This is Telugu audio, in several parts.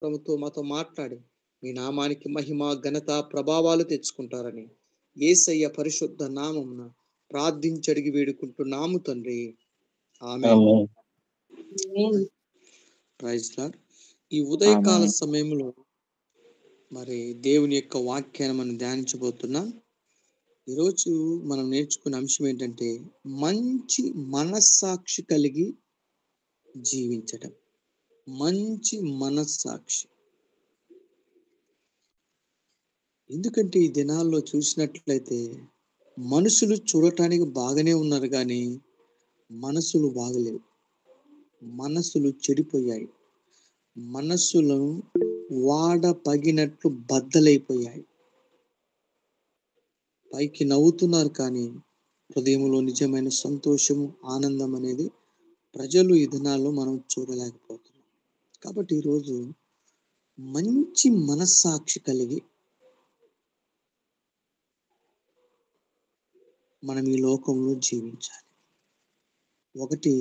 ప్రభుతో మాతో మాట్లాడి మీ నామానికి మహిమ ఘనత ప్రభావాలు తెచ్చుకుంటారని యేసయ్య పరిశుద్ధ నామమున ప్రార్థించడిగి వేడుకుంటున్నాము తండ్రి. ఆమేన్. Praise lord. ఈ ఉదయకాల సమయంలో మరి దేవుని యొక్క వాక్యాన్ని మనం ధ్యానించబోతున్నాం. ఈరోజు మనం నేర్చుకునే అంశం ఏంటంటే మంచి మనస్సాక్షి కలిగి జీవించటం. మంచి మనస్సాక్షి. ఎందుకంటే ఈ దినాల్లో చూసినట్లయితే మనుషులు చూడటానికి బాగానే ఉన్నారు కానీ మనసులు బాగలేవు. మనసులు చెడిపోయాయి. మనస్సులను వాడ పగినట్లు బద్దలైపోయాయి. పైకి నవ్వుతున్నారు కానీ హృదయంలో నిజమైన సంతోషము, ఆనందం అనేది ప్రజలు ఈ దినాల్లో మనం చూడలేకపోతున్నాం. కాబట్టి ఈరోజు మంచి మనస్సాక్షి కలిగి మనం ఈ లోకంలో జీవించాలి. ఒకటి,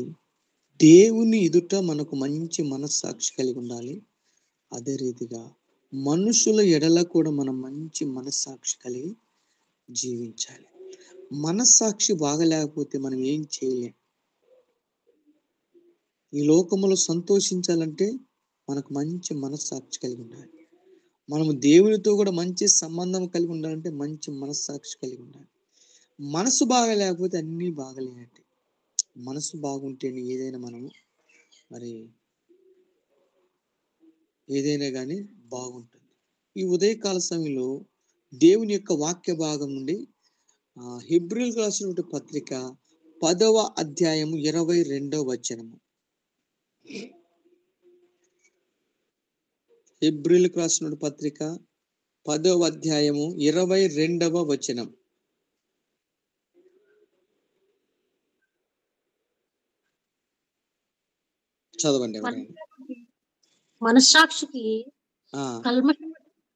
దేవుని ఎదుట మనకు మంచి మనస్సాక్షి కలిగి ఉండాలి. అదే రీతిగా మనుషుల ఎడల కూడా మనం మంచి మనస్సాక్షి కలిగి జీవించాలి. మనస్సాక్షి బాగలేకపోతే మనం ఏం చేయలేం. ఈ లోకములో సంతోషించాలంటే మనకు మంచి మనస్సాక్షి కలిగి ఉండాలి. మనము దేవునితో కూడా మంచి సంబంధం కలిగి ఉండాలంటే మంచి మనస్సాక్షి కలిగి ఉండాలి. మనసు బాగలేకపోతే అన్నీ బాగలేనట్టే. మనసు బాగుంటేనే ఏదైనా మనము మరి ఏదైనా కానీ బాగుంటుంది. ఈ ఉదయకాల సమయంలో దేవుని యొక్క వాక్య భాగం నుండి హెబ్రీయులకు రాసినటువంటి పత్రిక 10వ అధ్యాయము 22వ వచనము. హెబ్రీయులకు రాసినటువంటి పత్రిక 10వ అధ్యాయము 22వ వచనం. చదవండి. మనస్సాక్షికి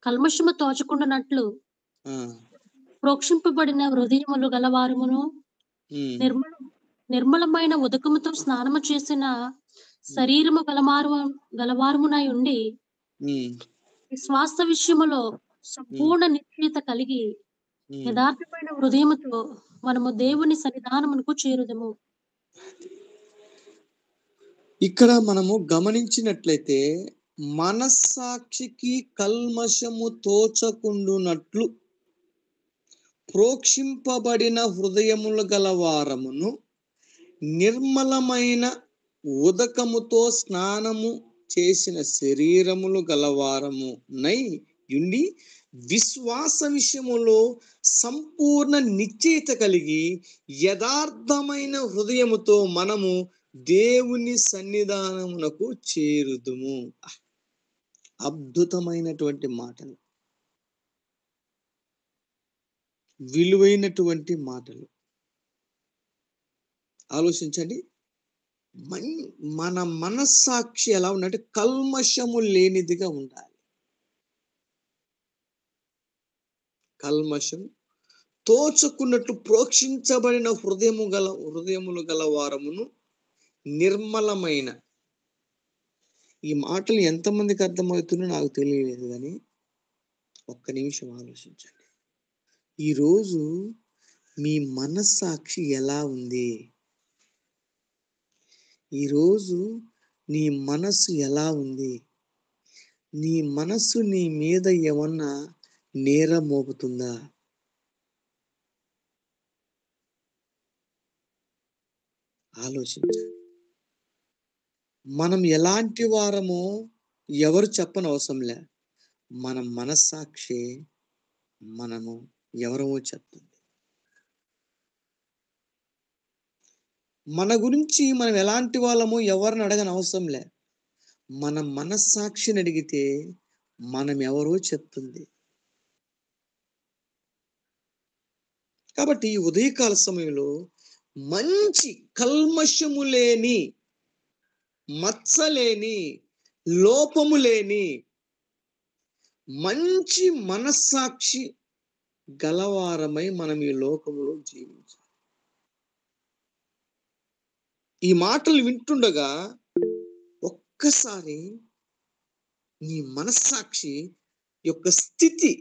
కల్మషము తోచకుండానట్లు ప్రోక్షింపబడిన హృదయములు గలవారమును నిర్మలమైన ఉదకముతో స్నానము చేసిన శరీరము గలవారమునై ఉండి విశ్వాస విషయములో సంపూర్ణ నిశ్చయత కలిగి యథార్థమైన హృదయముతో మనము దేవుని సన్నిధానమునకు చేరుదము. ఇక్కడ మనము గమనించినట్లయితే మనస్సాక్షికి కల్మషము తోచకుండునట్లు ప్రోక్షింపబడిన హృదయములు గలవారమును నిర్మలమైన ఉదకముతో స్నానము చేసిన శరీరములు గలవారమునై ఉండి విశ్వాస విషయములో సంపూర్ణ నిశ్చయిత కలిగి యథార్థమైన హృదయముతో మనము దేవుని సన్నిధానమునకు చేరుదుము. అద్భుతమైనటువంటి మాటలు, విలువైనటువంటి మాటలు. ఆలోచించండి. మన మనస్సాక్షి ఎలా ఉందంటే కల్మషము లేనిదిగా ఉండాలి. కల్మషం తోచుకున్నట్లు ప్రోక్షించబడిన హృదయములు గల వారమును నిర్మలమైన. ఈ మాటలు ఎంతమందికి అర్థమవుతుందో నాకు తెలియలేదు కానీ ఒక్క నిమిషం ఆలోచించండి. ఈరోజు మీ మనస్సాక్షి ఎలా ఉంది? ఈరోజు నీ మనస్సు ఎలా ఉంది? నీ మనస్సు నీ మీద ఏమన్నా నేరం మోపుతుందా? ఆలోచించండి. మనం ఎలాంటి వారమో ఎవరు చెప్పని అవసరంలే. మన మనస్సాక్షి మనము ఎవరమో చెప్తుంది. మన గురించి మనం ఎలాంటి వాళ్ళమో ఎవరిని అడగని అవసరంలే. మన మనస్సాక్షిని అడిగితే మనం ఎవరో చెప్తుంది. కాబట్టి ఈ ఉదయకాల సమయంలో మంచి కల్మషము లేని, మచ్చలేని, లోపము లేని మంచి మనస్సాక్షి గలవారమై మనం ఈ లోకంలో జీవించాలి. ఈ మాటలు వింటుండగా ఒక్కసారి నీ మనస్సాక్షి యొక్క స్థితి.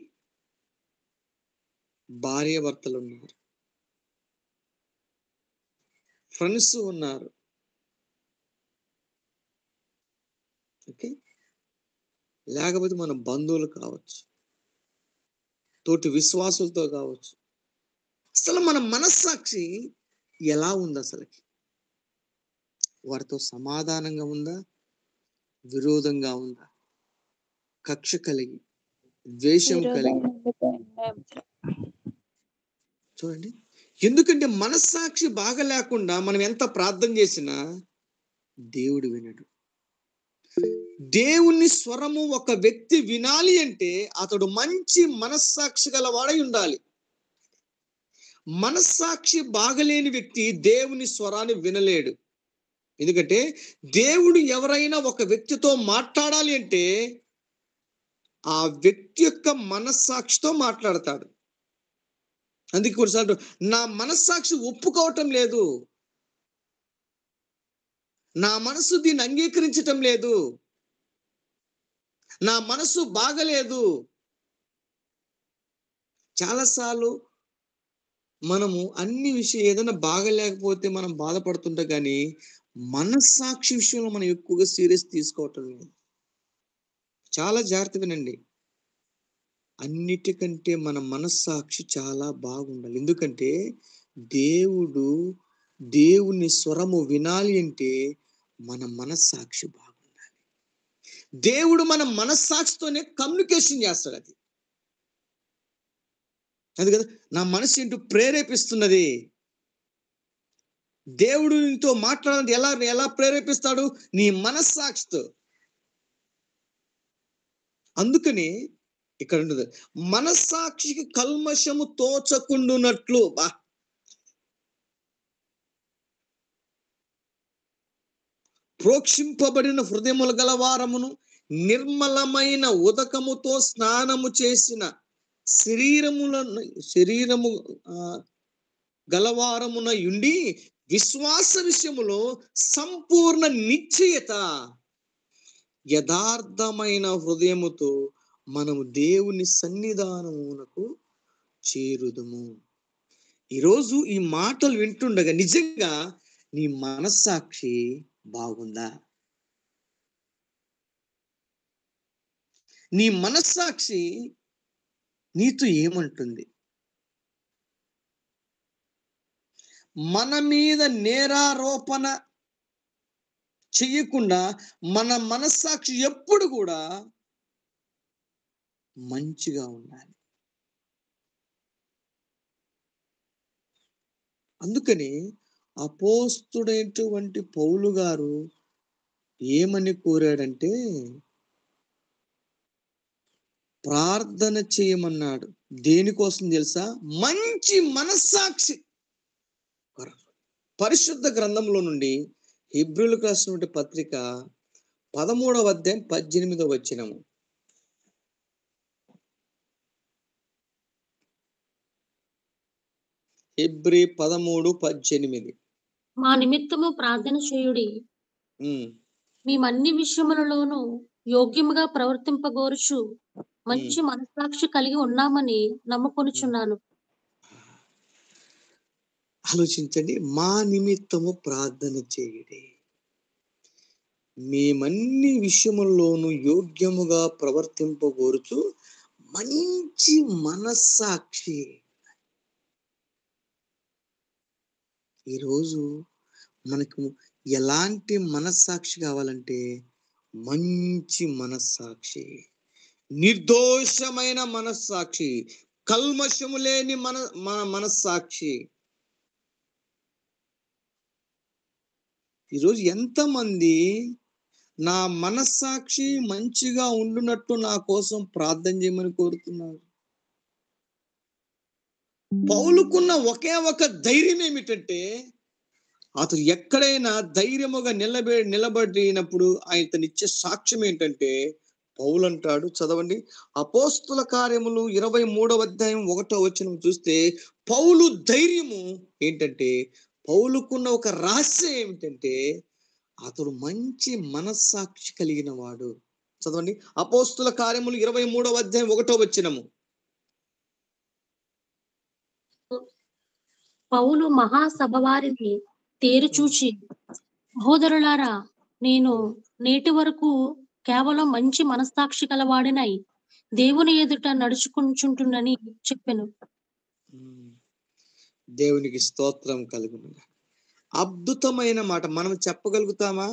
భార్యాభర్తలు ఉన్నారు, ఫ్రెండ్స్ ఉన్నారు, ఓకే, లేకపోతే మన బంధువులు కావచ్చు, తోటి విశ్వాసులతో కావచ్చు. అసలు మన మనస్సాక్షి ఎలా ఉంది? అసలుకి వారితో సమాధానంగా ఉందా, విరోధంగా ఉందా, కక్ష కలిగి, ద్వేషం కలిగి? చూడండి, ఎందుకంటే మనస్సాక్షి బాగా లేకుండా మనం ఎంత ప్రార్థన చేసినా దేవుడు వినడు. దేవుని స్వరము ఒక వ్యక్తి వినాలి అంటే అతడు మంచి మనస్సాక్షి గలవాడై ఉండాలి. మనస్సాక్షి బాగలేని వ్యక్తి దేవుని స్వరాన్ని వినలేడు. ఎందుకంటే దేవుడు ఎవరైనా ఒక వ్యక్తితో మాట్లాడాలి అంటే ఆ వ్యక్తి యొక్క మనస్సాక్షితో మాట్లాడతాడు. అందుకే కొన్నిసార్లు నా మనస్సాక్షి ఒప్పుకోవటం లేదు, నా మనసు దీన్ని అంగీకరించటం లేదు, నా మనసు బాగలేదు. చాలాసార్లు మనము అన్ని విషయం ఏదైనా బాగలేకపోతే మనం బాధపడుతుంటాం, కానీ మనస్సాక్షి విషయంలో మనం ఎక్కువగా సీరియస్ తీసుకోవటం లేదు. చాలా జాగ్రత్త వినండి. అన్నిటికంటే మన మనస్సాక్షి చాలా బాగుండాలి. ఎందుకంటే దేవుని స్వరము వినాలి అంటే మన మనస్సాక్షి బాగుండాలి. దేవుడు మన మనస్సాక్షితోనే కమ్యూనికేషన్ చేస్తాడు. అది కదా, నా మనసు ఏంటో ప్రేరేపిస్తున్నది. దేవుడు నీతో మాట్లాడాలంటే ఎలా ప్రేరేపిస్తాడు? నీ మనస్సాక్షితో. అందుకని ఇక్కడ ఉంటుంది, మనస్సాక్షికి కల్మషము తోచకుండునట్లు. ప్రోక్షింపబడిన హృదయములు గలవారమును నిర్మలమైన ఉదకముతో స్నానము చేసిన శరీరము గలవారమున ఉండి విశ్వాస విషయములో సంపూర్ణ నిశ్చయత, యథార్థమైన హృదయముతో మనము దేవుని సన్నిధానమునకు చేరుదుము. ఈరోజు ఈ మాటలు వింటుండగా నిజంగా నీ మనస్సాక్షి బాగుందా? నీ మనస్సాక్షి నీతో ఏమంటుంది? మన మీద నేరారోపణ చెయ్యకుండా మన మనస్సాక్షి ఎప్పుడు కూడా మంచిగా ఉండాలి. అందుకని అపోస్తుడైనటువంటి పౌలు గారు ఏమని కోరాడంటే ప్రార్థన చేయమన్నాడు. దేనికోసం తెలుసా? మంచి మనస్సాక్షి. పరిశుద్ధ గ్రంథంలో నుండి హెబ్రీయులకు రాసినటువంటి పత్రిక 13వ అధ్యాయం 18వ వచనము. హెబ్రీ 13:18. మా నిమిత్తము ప్రార్థన చేయుడి, మేమన్ని విషయములలోనూ యోగ్యముగా ప్రవర్తింపగోరుచు మంచి మనస్సాక్షి కలిగి ఉన్నామని నమ్ముకొనుచున్నాను. ఆలోచించండి, మా నిమిత్తము ప్రార్థన చేయుడి, మేమన్ని విషయముల్లోనూ యోగ్యముగా ప్రవర్తింపగోరుచు మంచి మనస్సాక్షి. ఈరోజు మనకు ఎలాంటి మనస్సాక్షి కావాలంటే మంచి మనస్సాక్షి, నిర్దోషమైన మనస్సాక్షి, కల్మషము లేని మన మనస్సాక్షి. ఈరోజు ఎంతమంది నా మనస్సాక్షి మంచిగా ఉండునట్టు నా కోసం ప్రార్థన చేయమని కోరుతున్నారు? పౌలుకున్న ఒకే ఒక ధైర్యం ఏమిటంటే అతను ఎక్కడైనా ధైర్యముగా నిలబడినప్పుడు ఆయననిచ్చే సాక్ష్యం ఏంటంటే పౌలు అంటాడు, చదవండి, అపోస్తుల కార్యములు 23వ అధ్యాయం 1వ వచనం చూస్తే పౌలు ధైర్యము ఏంటంటే, పౌలుకున్న ఒక రహస్యం ఏమిటంటే అతడు మంచి మనస్సాక్షి కలిగిన వాడు. చదవండి. అపోస్తుల కార్యములు 23వ అధ్యాయం 1వ వచనము. పౌలు మహాసభ వారిని తేరిచూచి, సహోదరులారా, నేను నేటి వరకు కేవలం మంచి మనస్సాక్షి గలవాడినై దేవుని ఎదుట నడుచుకుంటుంటునని చెప్పెను. దేవునికి స్తోత్రం కలుగును. అద్భుతమైన మాట. మనం చెప్పగలుగుతామా?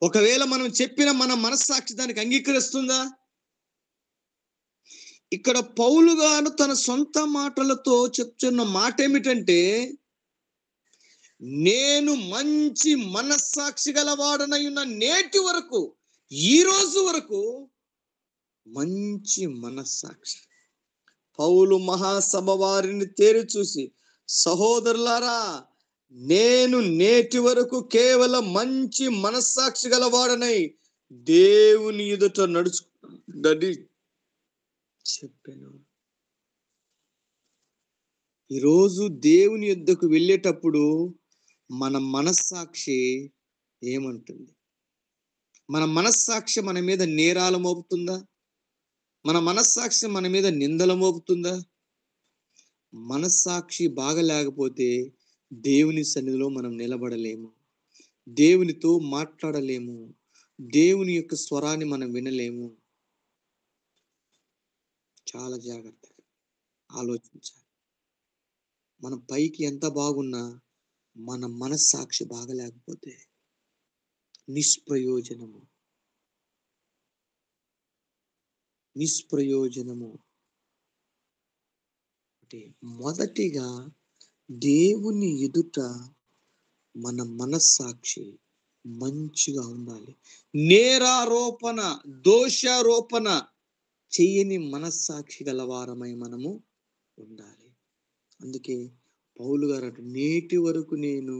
ఒకవేళ మనం చెప్పిన మన మనస్సాక్షి దానికి అంగీకరిస్తుందా? ఇక్కడ పౌలు గారు తన సొంత మాటలతో చెప్తున్న మాట ఏమిటంటే, నేను మంచి మనస్సాక్షి గలవాడనై ఉన్న నేటి వరకు, ఈ రోజు వరకు మంచి మనస్సాక్షి. పౌలు మహాసభ వారిని తేరి చూసి, సహోదరులారా, నేను నేటి వరకు కేవలం మంచి మనస్సాక్షి గలవాడనై దేవుని ఎదుట నడుచుకుందని చెప్పాను. ఈరోజు దేవుని యొద్దకు వెళ్ళేటప్పుడు మన మనస్సాక్షి ఏమంటుంది? మన మనస్సాక్షి మన మీద నేరాలు మోపుతుందా? మన మనస్సాక్షి మన మీద నిందలు మోపుతుందా? మనస్సాక్షి బాగా లేకపోతే దేవుని సన్నిధిలో మనం నిలబడలేము, దేవునితో మాట్లాడలేము, దేవుని యొక్క స్వరాన్ని మనం వినలేము. చాలా జాగ్రత్తగా ఆలోచించాలి. మన పైకి ఎంత బాగున్నా మన మనస్సాక్షి బాగలేకపోతే నిష్ప్రయోజనము. మొదటిగా దేవుని ఎదుట మన మనస్సాక్షి మంచిగా ఉండాలి. నేరారోపణ, దోషారోపణ చెయ్యని మనస్సాక్షి గలవారమై మనము ఉండాలి. అందుకే పౌలు గారు నేటి వరకు నేను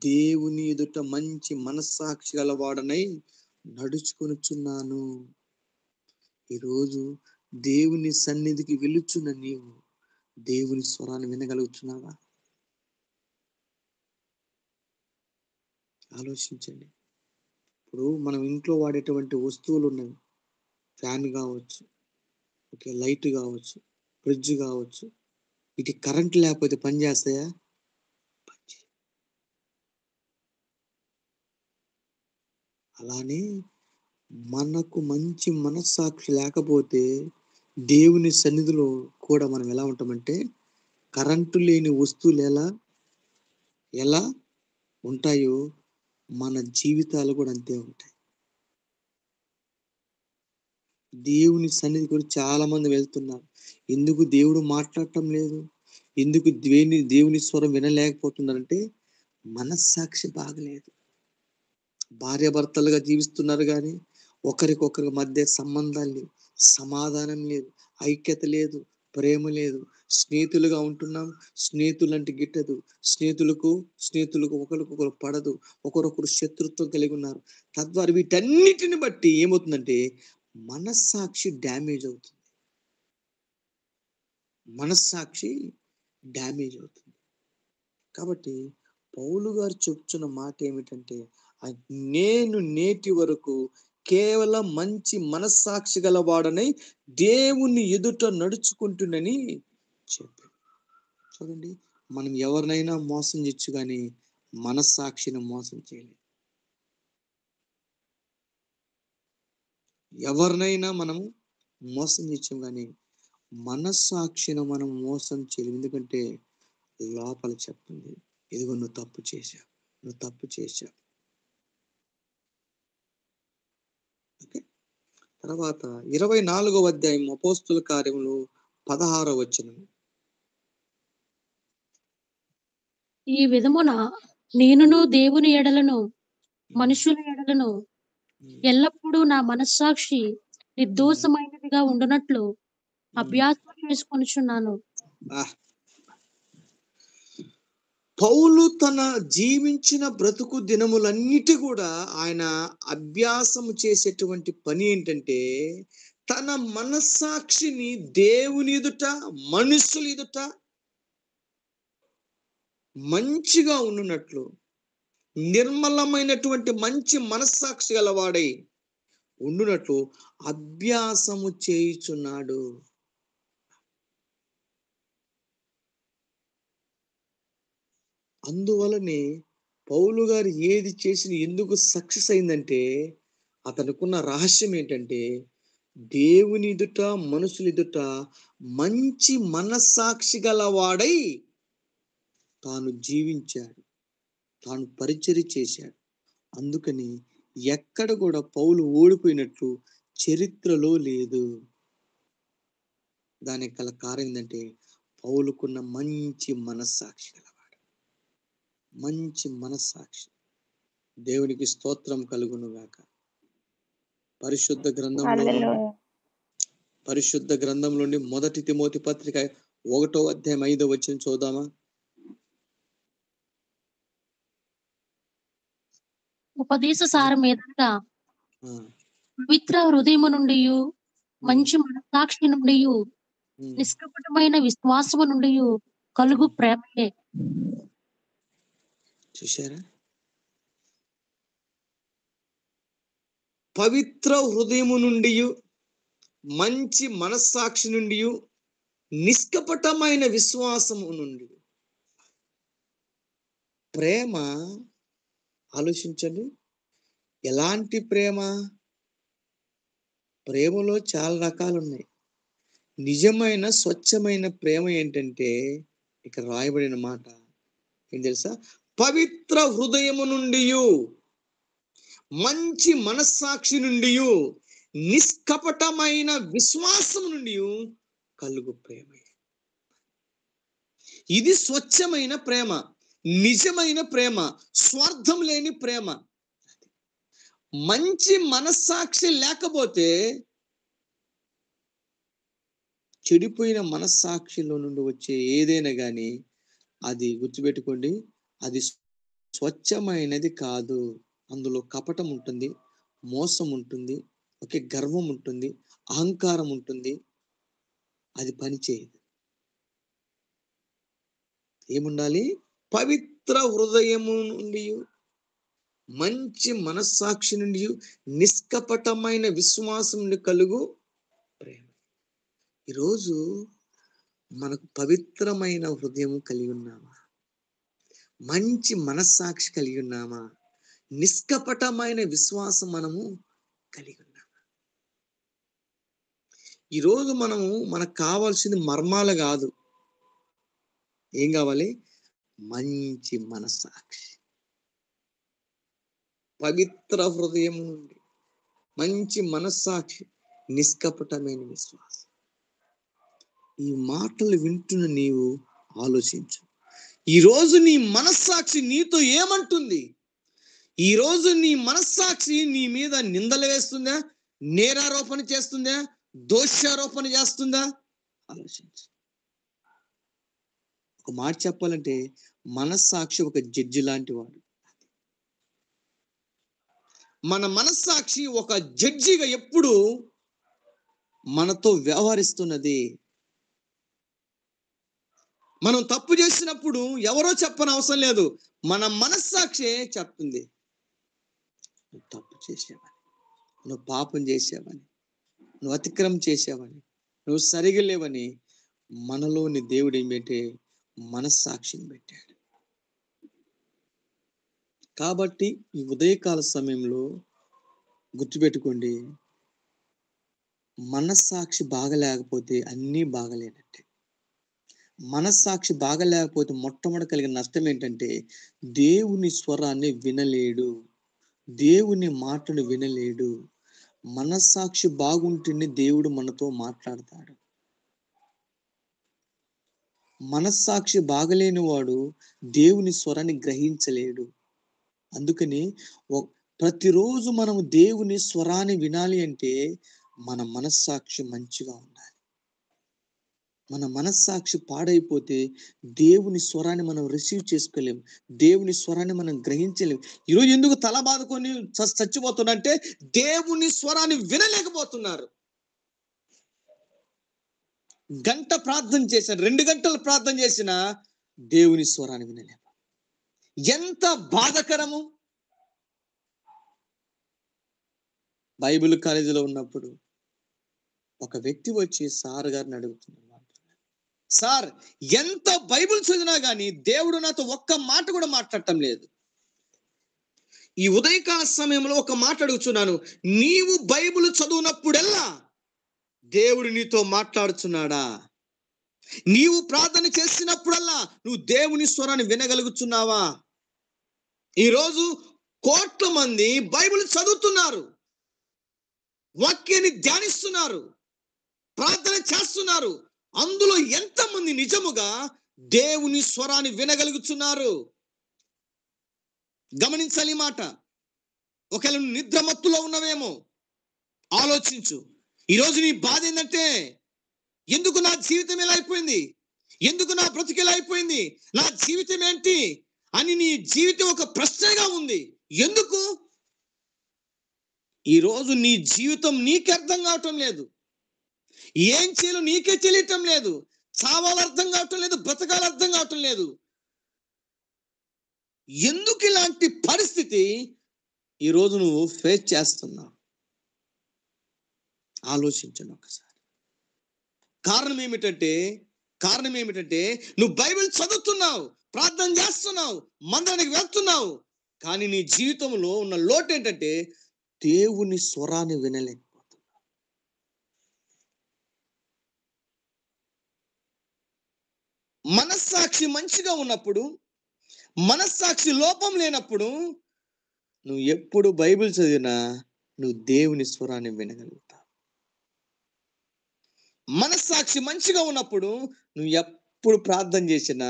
దేవుని ఎదుట మంచి మనస్సాక్షి గలవాడనై నడుచుకొనుచున్నాను. ఈరోజు దేవుని సన్నిధికి వెలుచున్న నీవు దేవుని స్వరాన్ని వినగలుగుతున్నావా? ఆలోచించండి. ఇప్పుడు మనం ఇంట్లో వాడేటువంటి వస్తువులు ఉన్నాయి. ఫ్యాన్ కావచ్చు, ఓకే, లైట్ కావచ్చు, ఫ్రిడ్జ్ కావచ్చు. ఇది కరెంట్ లేకపోతే పని చేస్తాయా? అలానే మనకు మంచి మనస్సాక్షి లేకపోతే దేవుని సన్నిధిలో కూడా మనం ఎలా ఉంటామంటే, కరెంటు లేని వస్తువులు ఎలా ఉంటాయో మన జీవితాలు కూడా అంతే ఉంటాయి. దేవుని సన్నిధి గురించి చాలా మంది వెళ్తున్నారు. ఎందుకు దేవుడు మాట్లాడటం లేదు? ఎందుకు దేవుని స్వరం వినలేకపోతున్నారంటే మనస్సాక్షి బాగలేదు. భార్యాభర్తలుగా జీవిస్తున్నారు కానీ ఒకరికొకరి మధ్య సంబంధాలు లేవు, సమాధానం లేదు, ఐక్యత లేదు, ప్రేమ లేదు. స్నేహితులుగా ఉంటున్నాం, స్నేహితులంటే గిట్టదు, స్నేహితులకు ఒకరికొకరు పడదు, ఒకరొకరు శత్రుత్వం కలిగి ఉన్నారు. తద్వారా వీటన్నిటిని బట్టి ఏమవుతుందంటే మనస్సాక్షి డ్యామేజ్ అవుతుంది. కాబట్టి పౌలు గారు చెప్తున్న మాట ఏమిటంటే, నేను నేటి వరకు కేవలం మంచి మనస్సాక్షి గలవాడనై దేవుని ఎదుట నడుచుకుంటున్నని చెప్పాడు. చూడండి, మనం ఎవరినైనా మోసం చేయొచ్చు కానీ మనస్సాక్షిని మోసం చేయలేదు. ఎవరినైనా మనము మోసం చేయొచ్చు కానీ మనస్సాక్షిని మనం మోసం చేయలేము. ఎందుకంటే లోపల చెప్తుంది, ఇదిగో నువ్వు తప్పు చేశావు. ఓకే. తర్వాత 24వ అధ్యాయం అపోస్తుల కార్యములు 16వ వచనం. ఈ విధమున నేనును దేవుని ఎడలను మనుషుల ఎడలను ఎల్లప్పుడూ నా మనస్సాక్షి నిర్దోషమైనదిగా ఉండునట్లు అభ్యాసం చేసుకొనుచున్నాను. పౌలు తన జీవించిన బ్రతుకు దినములన్నిటి కూడా ఆయన అభ్యాసం చేసేటువంటి పని ఏంటంటే, తన మనస్సాక్షిని దేవుని ఎదుట, మనుషుల ఎదుట మంచిగా ఉండునట్లు, నిర్మలమైనటువంటి మంచి మనస్సాక్షి గలవాడై ఉండునట్లు అభ్యాసము చేయుచున్నాడు. అందువలనే పౌలు గారు ఏది చేసిన ఎందుకు సక్సెస్ అయిందంటే, అతనుకున్న రహస్యం ఏంటంటే, దేవుని ఎదుట, మనుషుల ఎదుట మంచి మనస్సాక్షి గలవాడై తాను జీవించాడు, తాను పరిచర్య చేశాడు. అందుకని ఎక్కడ కూడా పౌలు ఓడిపోయినట్లు చరిత్రలో లేదు. దానికి గల కారణం ఏంటంటే, పౌలుకున్న మంచి మనస్సాక్షి గలవాడు, మంచి మనస్సాక్షి. దేవునికి స్తోత్రం కలుగును గాక. పరిశుద్ధ గ్రంథంలో హల్లెలూయా. పరిశుద్ధ గ్రంథంలోని 1 తిమోతి పత్రిక 1వ అధ్యాయం 5వ వచనం చూద్దామా? ఉపదేశ సారం ఏదనగా ఆ, పవిత్ర హృదయము నుండి, మంచి మనస్సాక్షి నుండి, ఉమ్. నిష్కపటమైన విశ్వాసము నుండి కలుగు ప్రేమయే. చూశారా? పవిత్ర హృదయము నుండి, మంచి మనస్సాక్షి నుండి, నిష్కపటమైన విశ్వాసము నుండి. ప్రేమ, ఆలోచించండి, ఎలాంటి ప్రేమ? ప్రేమలో చాలా రకాలు ఉన్నాయి. నిజమైన స్వచ్ఛమైన ప్రేమ ఏంటంటే, ఇక్కడ రాయబడిన మాట ఏం తెలుసా? పవిత్ర హృదయము నుండి, మంచి మనస్సాక్షి నుండి, నిష్కపటమైన విశ్వాసము నుండి కలుగు ప్రేమ. ఇది స్వచ్ఛమైన ప్రేమ, నిజమైన ప్రేమ, స్వార్థం లేని ప్రేమ. మంచి మనస్సాక్షి లేకపోతే, చెడిపోయిన మనస్సాక్షిలో నుండి వచ్చే ఏదైనా కానీ అది గుర్తుపెట్టుకోండి, అది స్వచ్ఛమైనది కాదు. అందులో కపటం ఉంటుంది, మోసం ఉంటుంది, ఒకే గర్వం ఉంటుంది, అహంకారం ఉంటుంది. అది పని చేయదు. ఏముండాలి? పవిత్ర హృదయము నుండి, మంచి మనస్సాక్షి నుండి, నిష్కపటమైన విశ్వాసం నుండి కలుగు ప్రేమ. ఈరోజు మనకు పవిత్రమైన హృదయం కలిగి ఉన్నామా? మంచి మనస్సాక్షి కలిగి ఉన్నామా? నిష్కపటమైన విశ్వాసం మనము కలిగి ఉన్నామా? ఈరోజు మనకు కావాల్సింది మర్మాలు కాదు. ఏం కావాలి? మంచి మనస్సాక్షి, పవిత్ర హృదయం నుండి, మంచి మనస్సాక్షి, నిష్కపటమైన విశ్వాసం. ఈ మాటలు వింటున్న నీవు ఆలోచించు. ఈరోజు నీ మనస్సాక్షి నీతో ఏమంటుంది? ఈరోజు నీ మనస్సాక్షి నీ మీద నిందలు వేస్తుందా? నేరారోపణ చేస్తుందా? దోషారోపణ చేస్తుందా? ఆలోచించు. ఒక మాట చెప్పాలంటే, మనస్సాక్షి ఒక జడ్జి లాంటి వాడు. మన మనస్సాక్షి ఒక జడ్జిగా ఎప్పుడు మనతో వ్యవహరిస్తున్నది. మనం తప్పు చేసినప్పుడు ఎవరో చెప్పని అవసరం లేదు, మన మనస్సాక్షి చెప్తుంది, నువ్వు తప్పు చేసావని, నువ్వు పాపం చేసావని, నువ్వు అతిక్రమం చేసావని, నువ్వు సరిగా లేవని. మనలోని దేవుడు ఏమిటంటే మనస్సాక్షిని పెట్టాడు. కాబట్టి ఈ ఉదయకాల సమయంలో గుర్తుపెట్టుకోండి, మనస్సాక్షి బాగలేకపోతే అన్నీ బాగలేనట్టే. మనస్సాక్షి బాగలేకపోతే మొట్టమొదటి కలిగిన నష్టం ఏంటంటే, దేవుని స్వరాన్ని వినలేడు, దేవుని మాటను వినలేడు. మనస్సాక్షి బాగుంటేనే దేవుడు మనతో మాట్లాడతాడు. మనస్సాక్షి బాగలేని వాడు దేవుని స్వరాన్ని గ్రహించలేడు. అందుకని ప్రతిరోజు మనము దేవుని స్వరాన్ని వినాలి అంటే మన మనస్సాక్షి మంచిగా ఉండాలి. మన మనస్సాక్షి పాడైపోతే దేవుని స్వరాన్ని మనం రిసీవ్ చేసుకోలేము, దేవుని స్వరాన్ని మనం గ్రహించలేము. ఈరోజు ఎందుకు తల బాదుకొని చచ్చిపోతున్నంటే దేవుని స్వరాన్ని వినలేకపోతున్నారు. గంట ప్రార్థన చేశాను, 2 గంటలు ప్రార్థన చేసిన దేవుని స్వరాన్ని వినలేము. ఎంత బాధకరము! బైబిల్ కాలేజీలో ఉన్నప్పుడు ఒక వ్యక్తి వచ్చి సార్ గారిని అడుగుతున్నాడు, సార్ ఎంత బైబిల్ చదివినా కానీ దేవుడు నాతో ఒక్క మాట కూడా మాట్లాడటం లేదు. ఈ ఉదయకాల సమయంలో ఒక మాట అడుగుతున్నాను, నీవు బైబిల్ చదువునప్పుడల్లా దేవుడు నీతో మాట్లాడుతున్నాడా? నీవు ప్రార్థన చేసినప్పుడల్లా నువ్వు దేవుని స్వరాన్ని వినగలుగుతున్నావా? ఈరోజు కోట్ల మంది బైబిల్ చదువుతున్నారు, వాక్యాన్ని ధ్యానిస్తున్నారు, ప్రార్థన చేస్తున్నారు. అందులో ఎంతమంది నిజముగా దేవుని స్వరాన్ని వినగలుగుతున్నారు? గమనించాలి ఈ మాట. ఒకవేళ నువ్వు నిద్రమత్తులో ఉన్నవేమో ఆలోచించు. ఈరోజు నీ బాధ ఏంటంటే, ఎందుకు నా జీవితం ఎలా అయిపోయింది, ఎందుకు నా బ్రతుకు ఎలా అయిపోయింది, నా జీవితం ఏంటి అని నీ జీవితం ఒక ప్రశ్నగా ఉంది. ఎందుకు? ఈరోజు నీ జీవితం నీకే అర్థం కావటం లేదు, ఏం చేయాలో నీకే తెలియటం లేదు, చావాలు అర్థం కావటం లేదు, బ్రతకాలు అర్థం కావటం లేదు. ఎందుకు ఇలాంటి పరిస్థితి ఈరోజు నువ్వు ఫేస్ చేస్తున్నావు? ఆలోచించండి ఒకసారి. కారణం ఏమిటంటే నువ్వు బైబిల్ చదువుతున్నావు, ప్రార్థన చేస్తున్నావు, మందిరానికి వెళ్తున్నావు, కానీ నీ జీవితంలో ఉన్న లోటు ఏంటంటే దేవుని స్వరాన్ని వినలేకపోతున్నావు. మనస్సాక్షి మంచిగా ఉన్నప్పుడు, మనస్సాక్షి లోపం లేనప్పుడు నువ్వు ఎప్పుడు బైబిల్ చదివినా నువ్వు దేవుని స్వరాన్ని వినగలుగుతావు. మనస్సాక్షి మంచిగా ఉన్నప్పుడు నువ్వు ఎప్పుడు ప్రార్థన చేసినా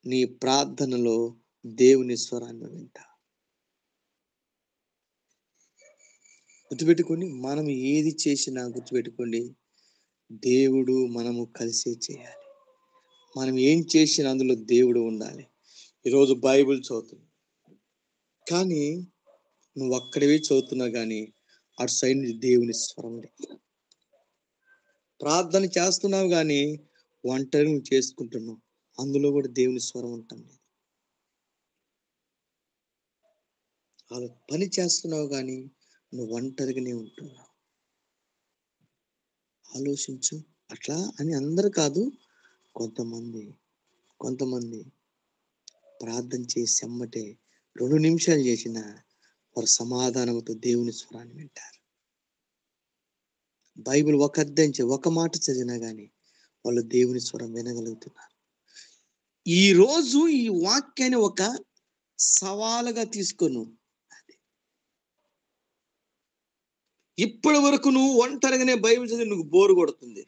నీ ప్రార్థనలో దేవుని స్వరాన్ని వింటావు. గుర్తుపెట్టుకోండి, మనం ఏది చేసినా గుర్తుపెట్టుకోండి, దేవుడు మనము కలిసే చేయాలి. మనం ఏం చేసినా అందులో దేవుడు ఉండాలి. ఈరోజు బైబిల్ చదువుతున్నావు కానీ నువ్వు అక్కడివి చదువుతున్నావు కానీ అటు సైడ్ దేవుని స్వరం లేదు. ప్రార్థన చేస్తున్నావు కానీ ఒంటరి నువ్వు చేసుకుంటున్నావు, అందులో కూడా దేవుని స్వరం ఉంటుంది. అలా పని చేస్తున్నావు కానీ నువ్వు ఒంటరిగానే ఉంటున్నావు. ఆలోచించు. అట్లా అని అందరు కాదు, కొంతమంది ప్రార్థన చేసి అమ్మటే 2 నిమిషాలు చేసిన వారు సమాధానంతో దేవుని స్వరాన్ని వింటారు. బైబిల్ ఒక అధ్యాయం ఒక మాట చదివినా కానీ వాళ్ళు దేవుని స్వరం వినగలుగుతున్నారు. ఈ రోజు ఈ వాక్యాన్ని ఒక సవాలుగా తీసుకోను. ఇప్పటి వరకు నువ్వు ఒంటరిగానే బైబిల్ చదివి నువ్వు బోరు కొడుతుంది,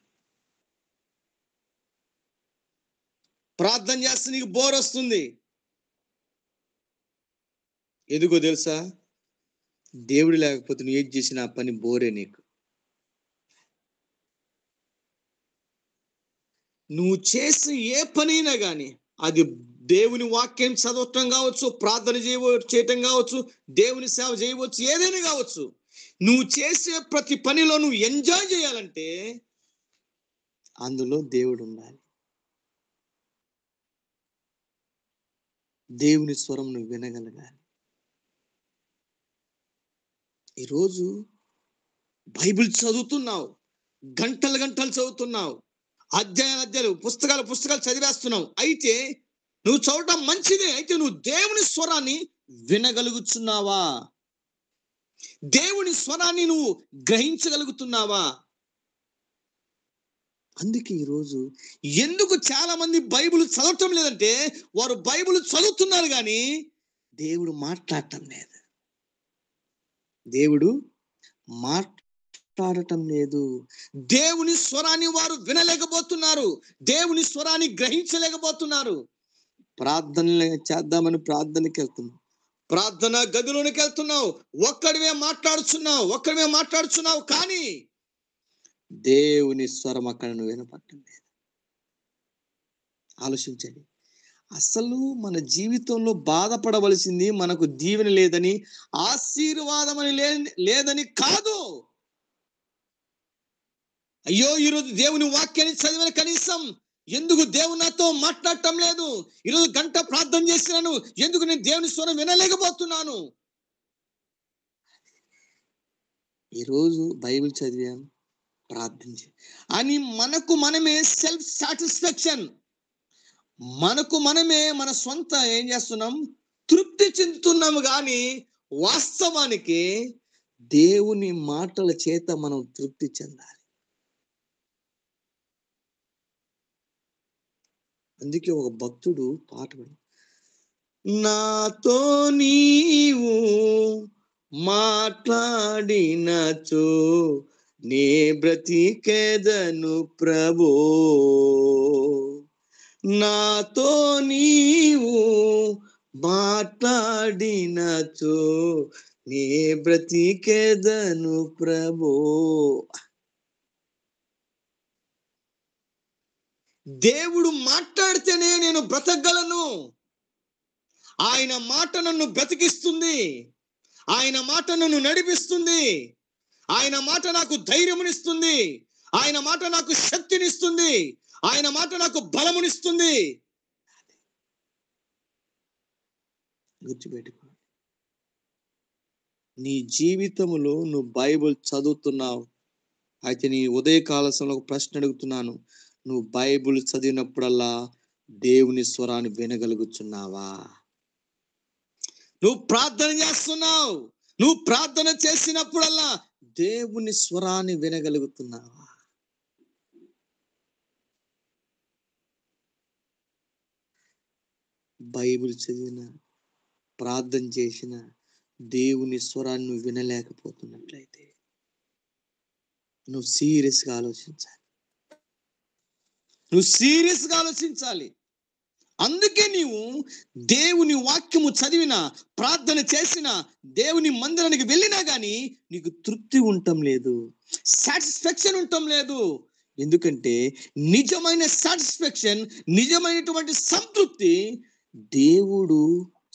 ప్రార్థన చేస్తే నీకు బోర్ వస్తుంది. ఎందుకో తెలుసా? దేవుడు లేకపోతే నువ్వు ఏది చేసిన ఆ పని బోరే నీకు. నువ్వు చేసే ఏ పనైనా కానీ అది దేవుని వాక్యం చదవటం కావచ్చు, ప్రార్థన చేయటం కావచ్చు, దేవుని సేవ చేయవచ్చు, ఏదైనా కావచ్చు. నువ్వు చేసే ప్రతి పనిలో నువ్వు ఎంజాయ్ చేయాలంటే అందులో దేవుడు ఉండాలి. దేవుని స్వరం నువ్వు వినగలగాలి. ఈరోజు బైబిల్ చదువుతున్నావు, గంటలు చదువుతున్నావు, అధ్యాయాలు పుస్తకాలు చదివేస్తున్నావు. అయితే నువ్వు చదవటం మంచిదే, అయితే నువ్వు దేవుని స్వరాన్ని వినగలుగుతున్నావా? దేవుని స్వరాన్ని నువ్వు గ్రహించగలుగుతున్నావా? అందుకే ఈరోజు ఎందుకు చాలా మంది బైబిల్ చదవటం లేదంటే వారు బైబిల్ చదువుతున్నారు కానీ దేవుడు మాట్లాడటం లేదు. దేవుడు మాట్లాడటం లేదు. దేవుని స్వరాన్ని వారు వినలేకపోతున్నారు, దేవుని స్వరాన్ని గ్రహించలేకపోతున్నారు. ప్రార్థన చేద్దామని ప్రార్థనకి వెళ్తున్నావు, ప్రార్థన గదిలోనికి వెళ్తున్నావు, ఒక్కడివే మాట్లాడుచున్నావు కానీ దేవుని స్వరం అక్కడ నువ్వు వినపడటం లేదు. ఆలోచించండి. అసలు మన జీవితంలో బాధపడవలసింది మనకు దీవెన లేదని, ఆశీర్వాదం అని లేదని కాదు. అయ్యో ఈరోజు దేవుని వాక్యాన్ని చదివిన కనీసం ఎందుకు దేవుడు నాతో మాట్లాడటం లేదు, ఈరోజు గంట ప్రార్థన చేసినాను ఎందుకు నేను దేవుని స్వరం వినలేకపోతున్నాను. ఈరోజు బైబిల్ చదివాం, ప్రార్థన అని మనకు మనమే సెల్ఫ్ సాటిస్ఫాక్షన్, మనకు మనమే మన సొంత ఏం చేస్తున్నాం, తృప్తి చెందుతున్నాము. కానీ వాస్తవానికి దేవుని మాటల చేత మనం తృప్తి చెందాలి. అందుకే ఒక భక్తుడు పాట పాడు, నాతో నీవు మాట్లాడినచో నే బ్రతికెదను ప్రభో, నాతో నీవు మాట్లాడినచో నే బ్రతికెదను ప్రభో. దేవుడు మాట్లాడితేనే నేను బ్రతకగలను. ఆయన మాట నన్ను బ్రతికిస్తుంది, ఆయన మాట నన్ను నడిపిస్తుంది, ఆయన మాట నాకు ధైర్యమునిస్తుంది, ఆయన మాట నాకు శక్తినిస్తుంది, ఆయన మాట నాకు బలమునిస్తుంది. గుర్తుపెట్టుకో, నీ జీవితంలో నువ్వు బైబిల్ చదువుతున్నావు అయితే నీ ఉదయకాల సమయంలో ఒక ప్రశ్న అడుగుతున్నాను, నువ్వు బైబిల్ చదివినప్పుడల్లా దేవుని స్వరాన్ని వినగలుగుతున్నావా? నువ్వు ప్రార్థన చేస్తున్నావు, నువ్వు ప్రార్థన చేసినప్పుడల్లా దేవుని స్వరాన్ని వినగలుగుతున్నావా? బైబిల్ చదివిన, ప్రార్థన చేసిన దేవుని స్వరాన్ని నువ్వు వినలేకపోతున్నట్లయితే నువ్వు సీరియస్గా ఆలోచించాలి, నువ్వు సీరియస్గా ఆలోచించాలి. అందుకే నీవు దేవుని వాక్యము చదివిన, ప్రార్థన చేసిన, దేవుని మందిరానికి వెళ్ళినా కానీ నీకు తృప్తి ఉండటం లేదు, సాటిస్ఫాక్షన్ ఉండటం లేదు. ఎందుకంటే నిజమైన సాటిస్ఫాక్షన్, నిజమైనటువంటి సంతృప్తి దేవుడు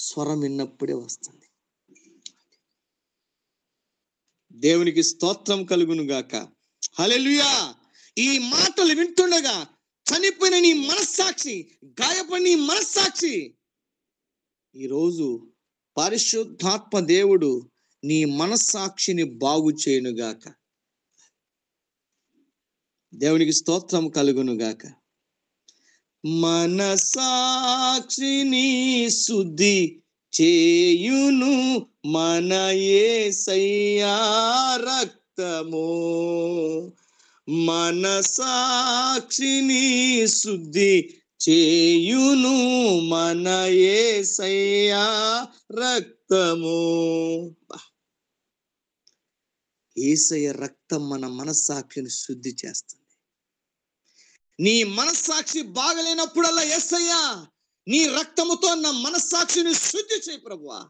స్వరం విన్నప్పుడే వస్తుంది. దేవునికి స్తోత్రం కలుగును గాక. హల్లెలూయా. ఈ మాటలు వింటుండగా చనిపోయిన నీ మనస్సాక్షి, గాయపడిన నీ మనస్సాక్షి ఈరోజు పరిశుద్ధాత్మ దేవుడు నీ మనస్సాక్షిని బాగు చేయునుగాక. దేవునికి స్తోత్రం కలుగును గాక. మనస్సాక్షిని శుద్ధి చేయును మన యేసయ్యా రక్తము, మనస్సాక్షిని శుద్ధి చేయును మన యేసయ్యా రక్తము. యేసయ్య రక్తం మన మనస్సాక్షిని శుద్ధి చేస్తుంది. నీ మనస్సాక్షి బాగలేనప్పుడల్లా యేసయ్యా నీ రక్తముతో నా మనస్సాక్షిని శుద్ధి చేయి ప్రభువా.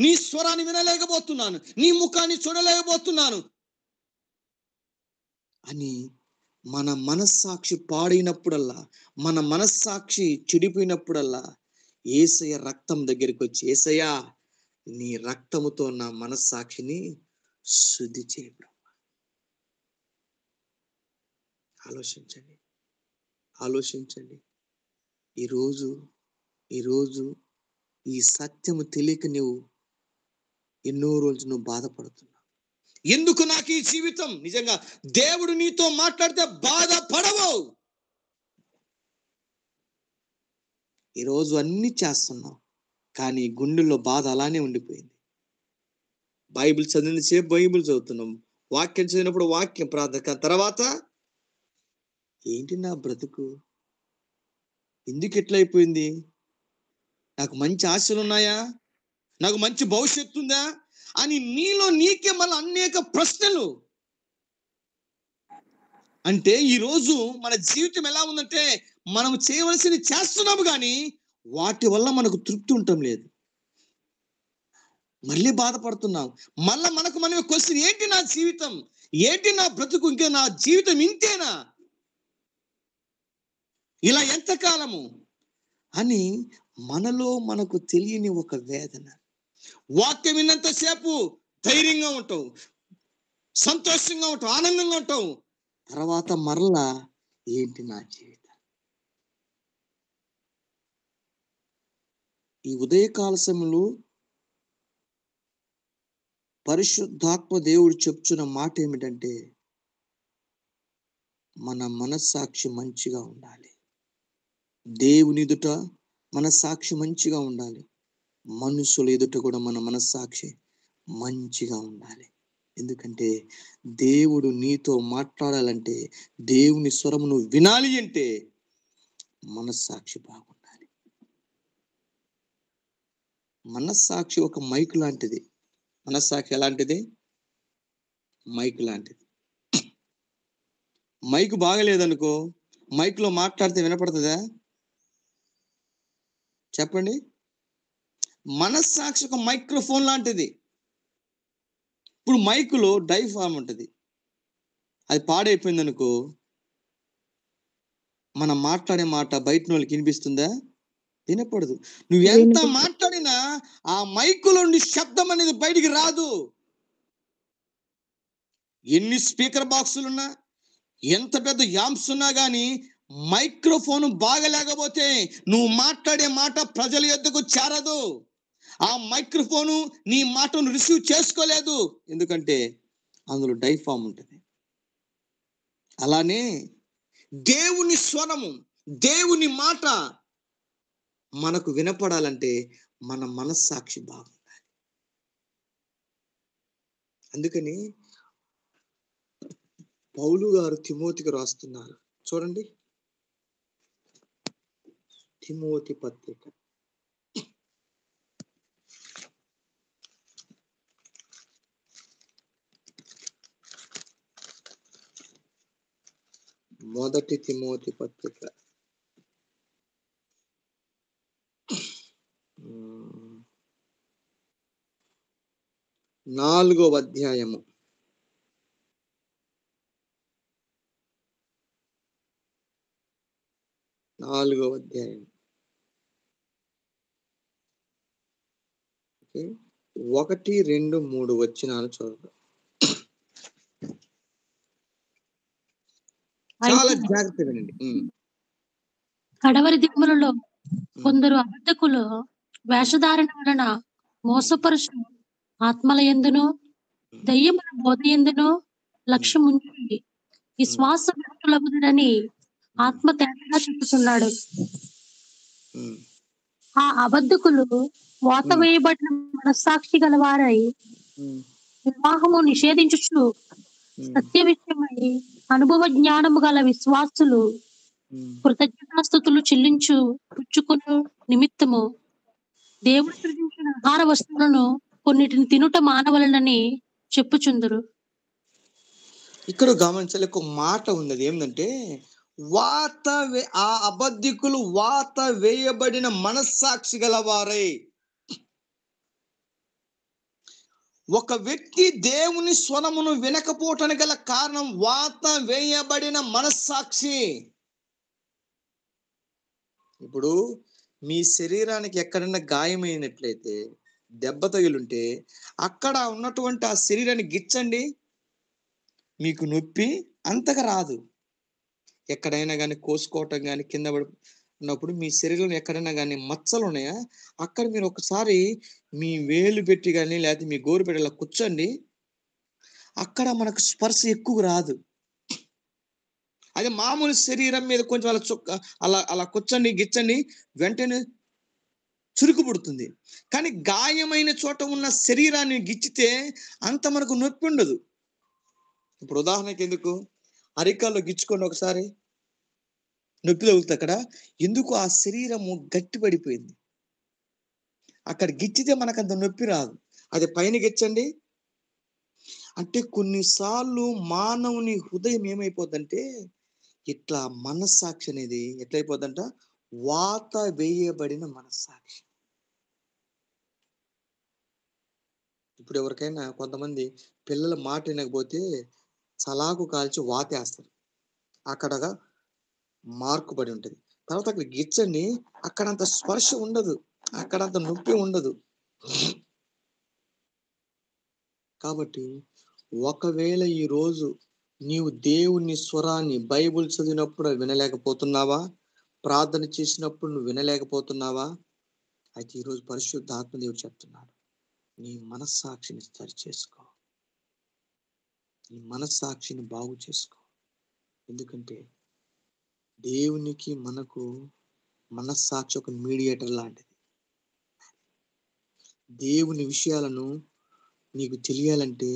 నీ స్వరాన్ని వినలేకపోతున్నాను, నీ ముఖాన్ని చూడలేకపోతున్నాను అని మన మనస్సాక్షి పాడైనప్పుడల్లా, మన మనస్సాక్షి చెడిపోయినప్పుడల్లా యేసయ్య రక్తం దగ్గరికి వచ్చి, యేసయ్యా నీ రక్తముతో నా మనస్సాక్షిని శుద్ధి చేయి ప్రభువా. ఆలోచించండి, ఆలోచించండి. ఈరోజు ఈ సత్యము తెలియక నువ్వు ఎన్నో రోజులు నువ్వు బాధపడుతున్నావు. ఎందుకు నాకు ఈ జీవితం? నిజంగా దేవుడు నీతో మాట్లాడితే బాధపడవు. ఈరోజు అన్ని చేస్తున్నావు కానీ గుండెల్లో బాధ అలానే ఉండిపోయింది. బైబిల్ చదివిన సేపు బైబిల్ చదువుతున్నాం, వాక్యం చదివినప్పుడు వాక్యం, ప్రార్థన, తర్వాత ఏంటి నా బ్రతుకు, ఎందుకు ఎట్లయిపోయింది? నాకు మంచి ఆశలు ఉన్నాయా, నాకు మంచి భవిష్యత్తు ఉందా అని నీలో నీకే మళ్ళీ అనేక ప్రశ్నలు. అంటే ఈరోజు మన జీవితం ఎలా ఉందంటే మనం చేయవలసింది చేస్తున్నాము కానీ వాటి వల్ల మనకు తృప్తి ఉండటం లేదు. మళ్ళీ బాధపడుతున్నాం, మళ్ళీ మనకు మనమే క్వశ్చన్, ఏంటి నా జీవితం, ఏంటి నా బ్రతుకు, ఇంకా నా జీవితం ఇంతేనా, ఇలా ఎంతకాలము అని మనలో మనకు తెలియని ఒక వేదన. వాక్యం విన్నంతసేపు ధైర్యంగా ఉంటావు, సంతోషంగా ఉంటావు, ఆనందంగా ఉంటావు. తర్వాత మరలా ఏంటి నా జీవితం? ఈ ఉదయకాల సమయంలో పరిశుద్ధాత్మ దేవుడు చెప్తున్న మాట ఏమిటంటే, మన మనస్సాక్షి మంచిగా ఉండాలి. దేవుని ఎదుట మనస్సాక్షి మంచిగా ఉండాలి. మనుషుల ఎదుట కూడా మన మనస్సాక్షి మంచిగా ఉండాలి. ఎందుకంటే దేవుడు నీతో మాట్లాడాలంటే, దేవుని స్వరము నువ్వు వినాలి అంటే మనస్సాక్షి బాగుండాలి. మనస్సాక్షి ఒక మైక్ లాంటిది. మనస్సాక్షి ఎలాంటిది? మైక్ లాంటిది. మైక్ బాగలేదనుకో, మైక్లో మాట్లాడితే వినపడుతుందా? చెప్పండి. మనస్సాక్షి ఒక మైక్రోఫోన్ లాంటిది. ఇప్పుడు మైకులో డైఫామ్ ఉంటుంది. అది పాడైపోయింది అనుకో, మనం మాట్లాడే మాట బయట వాళ్ళకి వినిపిస్తుందా? వినపడదు. నువ్వు ఎంత మాట్లాడినా ఆ మైకులో నుండి శబ్దం అనేది బయటికి రాదు. ఎన్ని స్పీకర్ బాక్సులున్నా, ఎంత పెద్ద యాంప్స్ ఉన్నా కానీ మైక్రోఫోన్ బాగలేకపోతే నువ్వు మాట్లాడే మాట ప్రజల యొద్దకు చేరదు. ఆ మైక్రోఫోను నీ మాటను రిసీవ్ చేసుకోలేదు. ఎందుకంటే అందులో డైఫామ్ ఉంటుంది. అలానే దేవుని స్వరము, దేవుని మాట మనకు వినపడాలంటే మన మనస్సాక్షి బాగుండాలి. అందుకని పౌలు గారు తిమోతికి రాస్తున్నారు. చూడండి, తిమోతి పత్రిక 1 తిమోతి పత్రిక 4వ అధ్యాయము 1, 2, 3 వచనాలు చూద్దాం. చాలా జాగ్రత్తగా వినండి. కడవరి దినములలో కొందరు అబద్ధకులు వేషధారణ వలన మోసపరుచు ఆత్మల యందును దయ్యముల బోధ యందును లక్ష్యముంచి విశ్వాసభక్తులగుదురని ఆత్మ తేటగా చెప్పుతున్నాడు. ఆ అబద్ధకులు వాత వేయబడిన మనస్సాక్షి గలవారై వివాహము నిషేధించుచు సత్య విషయమై అనుభవ జ్ఞానము గల విశ్వాసులు కృతజ్ఞతాస్తుతులు చెల్లించు పుచ్చుకును నిమిత్తము దేవుడు సృజించిన ఆహార వస్తువులను కొన్నిటిని తినుట మానవలనని చెప్పుచుందురు. ఇక్కడ గమనించాలి, ఒక మాట ఉన్నది. ఏంటంటే ఆ అబద్ధికులు వాత వేయబడిన మనస్సాక్షి గలవారై. ఒక వ్యక్తి దేవుని స్వరమును వినకపోవటానికి గల కారణం వాత వేయబడిన మనస్సాక్షి. ఇప్పుడు మీ శరీరానికి ఎక్కడైనా గాయమైనట్లయితే, దెబ్బ తగిలుంటే అక్కడ ఉన్నటువంటి ఆ శరీరాన్ని గిచ్చండి, మీకు నొప్పి అంతగా రాదు. ఎక్కడైనా కానీ కోసుకోవటం కానీ కింద పడినప్పుడు మీ శరీరంలో ఎక్కడైనా కానీ మచ్చలు ఉన్నాయా, అక్కడ మీరు ఒకసారి మీ వేలు పెట్టి కానీ లేకపోతే మీ గోరు పెట్టి అలా కూర్చోండి, అక్కడ మనకు స్పర్శ ఎక్కువ రాదు. అదే మామూలు శరీరం మీద కొంచెం అలా అలా అలా కూర్చొని గిచ్చండి, వెంటనే చురుకు పుడుతుంది. కానీ గాయమైన చోట ఉన్న శరీరాన్ని గిచ్చితే అంత మనకు నొప్పి ఉండదు. ఇప్పుడు ఉదాహరణకి, ఎందుకు అరికాల్లో గిచ్చుకోండి ఒకసారి, నొప్పి తగులుతుంది అక్కడ. ఎందుకు? ఆ శరీరము గట్టి పడిపోయింది. అక్కడ గిచ్చితే మనకు అంత నొప్పి రాదు. అది పైన గిచ్చండి. అంటే కొన్నిసార్లు మానవుని హృదయం ఏమైపోద్దంటే, ఇట్లా మనస్సాక్షి అనేది ఎట్లయిపోద్దంట, వాత వేయబడిన మనస్సాక్షి. ఇప్పుడు ఎవరికైనా కొంతమంది పిల్లల మాట వినకపోతే చలాకు కాల్చి వాతేస్తారు. అక్కడగా మార్కు పడి ఉంటుంది. తర్వాత అక్కడ గిచ్చండి, అక్కడ అంత స్పర్శ ఉండదు, అక్కడ అంత నొప్పి ఉండదు. కాబట్టి ఒకవేళ ఈరోజు నీవు దేవుని స్వరాన్ని బైబిల్ చదివినప్పుడు వినలేకపోతున్నావా? ప్రార్థన చేసినప్పుడు నువ్వు వినలేకపోతున్నావా? అయితే ఈరోజు పరిశుద్ధ ఆత్మదేవుడు చెప్తున్నాడు, నీ మనస్సాక్షిని సరి చేసుకో. నీ మనస్సాక్షిని బాగు చేసుకో. ఎందుకంటే దేవునికి మనకు మనస్సాక్షి ఒక మీడియేటర్ లాంటిది. దేవుని విషయాలను నీకు తెలియాలంటే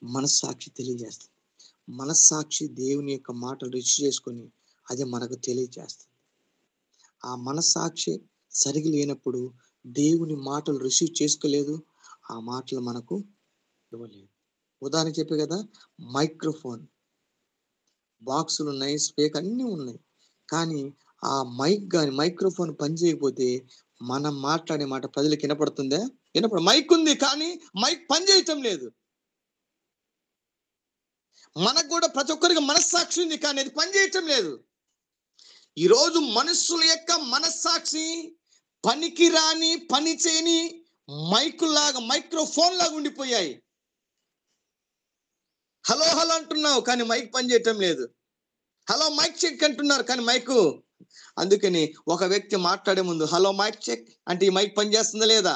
మనస్సాక్షి తెలియజేస్తుంది. మనస్సాక్షి దేవుని యొక్క మాటలు రిసీవ్ చేసుకొని అది మనకు తెలియజేస్తుంది. ఆ మనస్సాక్షి సరిగి లేనప్పుడు దేవుని మాటలు రిసీవ్ చేసుకోలేదు, ఆ మాటలు మనకు ఇవ్వలేదు. ఉదాహరణ చెప్పే కదా, మైక్రోఫోన్ బాక్సులు ఉన్నాయి, స్పీకర్ అన్నీ ఉన్నాయి, కానీ ఆ మైక్రోఫోన్ పనిచేయకపోతే మనం మాట్లాడే మాట ప్రజలకు వినపడుతుందా? మైక్ ఉంది కానీ మైక్ పనిచేయటం లేదు. మనకు కూడా ప్రతి ఒక్కరికి మనస్సాక్షి ఉంది కానీ అది పనిచేయటం లేదు. ఈరోజు మనుషుల యొక్క మనస్సాక్షి పనికిరాని, పని చేయని మైక్రోఫోన్ లాగా ఉండిపోయాయి. హలో హలో అంటున్నావు కానీ మైక్ పనిచేయటం లేదు. హలో మైక్ చెక్ అంటున్నారు కానీ మైకు. అందుకని ఒక వ్యక్తి మాట్లాడే ముందు హలో మైక్ చెక్ అంటే ఈ మైక్ పనిచేస్తుందా లేదా?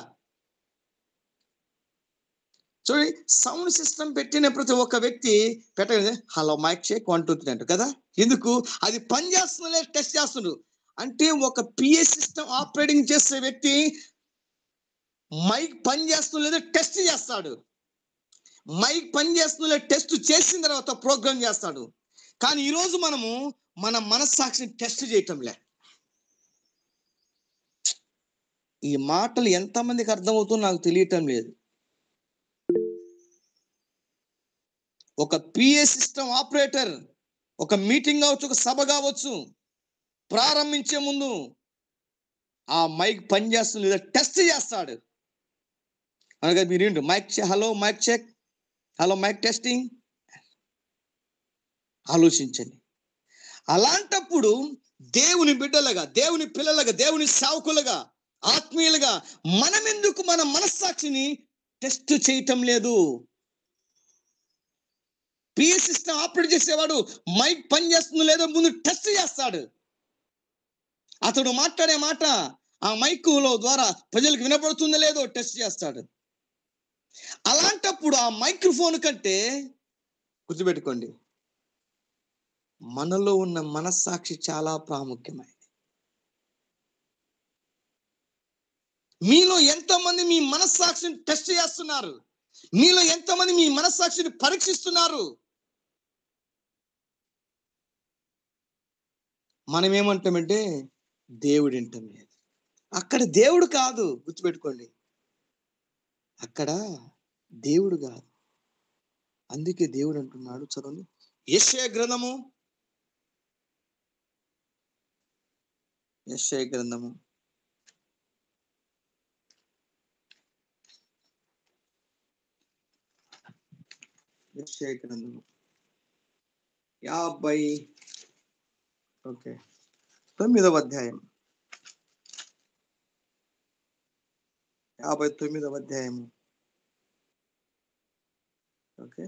చూడండి, సౌండ్ సిస్టమ్ పెట్టిన ప్రతి ఒక్క వ్యక్తి పెట్టండి హలో మైక్ చెక్ 1 2 3 అంటారు కదా. ఎందుకు? అది పనిచేస్తుందా లేదా టెస్ట్ చేస్తుండ్రు. అంటే ఒక పిఏ సిస్టమ్ ఆపరేటింగ్ చేసే వ్యక్తి మైక్ పనిచేస్తుందో లేదో టెస్ట్ చేస్తాడు. మైక్ పనిచేస్తుందో లేదో టెస్ట్ చేసిన తర్వాత ప్రోగ్రామ్ చేస్తాడు. కానీ ఈరోజు మనము మన మనస్సాక్షిని టెస్ట్ చేయటం లే. ఈ మాటలు ఎంతమందికి అర్థమవుతుందో నాకు తెలియటం లేదు. ఒక పిఏ సిస్టమ్ ఆపరేటర్ ఒక మీటింగ్ కావచ్చు, ఒక సభ కావచ్చు, ప్రారంభించే ముందు ఆ మైక్ పనిచేస్తుంది లేదా టెస్ట్ చేస్తాడు. అనగా మీరు mike hello mike check, hello mike testing. ఆలోచించండి. అలాంటప్పుడు దేవుని బిడ్డలుగా, దేవుని పిల్లలుగా, దేవుని సేవకులుగా, ఆత్మీయులుగా మనమెందుకు మన మనస్సాక్షిని టెస్ట్ చేయటం లేదు? పిఏ సిస్టమ్ ఆపరేట్ చేసేవాడు మైక్ పనిచేస్తుందో లేదో ముందు టెస్ట్ చేస్తాడు. అతడు మాట్లాడే మాట ఆ మైకులో ద్వారా ప్రజలకు వినపడుతుందో లేదో టెస్ట్ చేస్తాడు. అలాంటప్పుడు ఆ మైక్రోఫోన్ కంటే గుర్తుపెట్టుకోండి, మనలో ఉన్న మనస్సాక్షి చాలా ప్రాముఖ్యమైనది. మీలో ఎంతమంది మీ మనస్సాక్షిని టెస్ట్ చేస్తున్నారు? మీలో ఎంతమంది మీ మనస్సాక్షిని పరీక్షిస్తున్నారు? మనం ఏమంటామంటే దేవుడు వింటం లేదు. అక్కడ దేవుడు కాదు, గుర్తుపెట్టుకోండి, అక్కడ దేవుడు కాదు. అందుకే దేవుడు అంటున్నాడు, చదవండి యెషయా గ్రంథము, యెషయా గ్రంథము 9వ అధ్యాయం 59వ అధ్యాయము. ఓకే,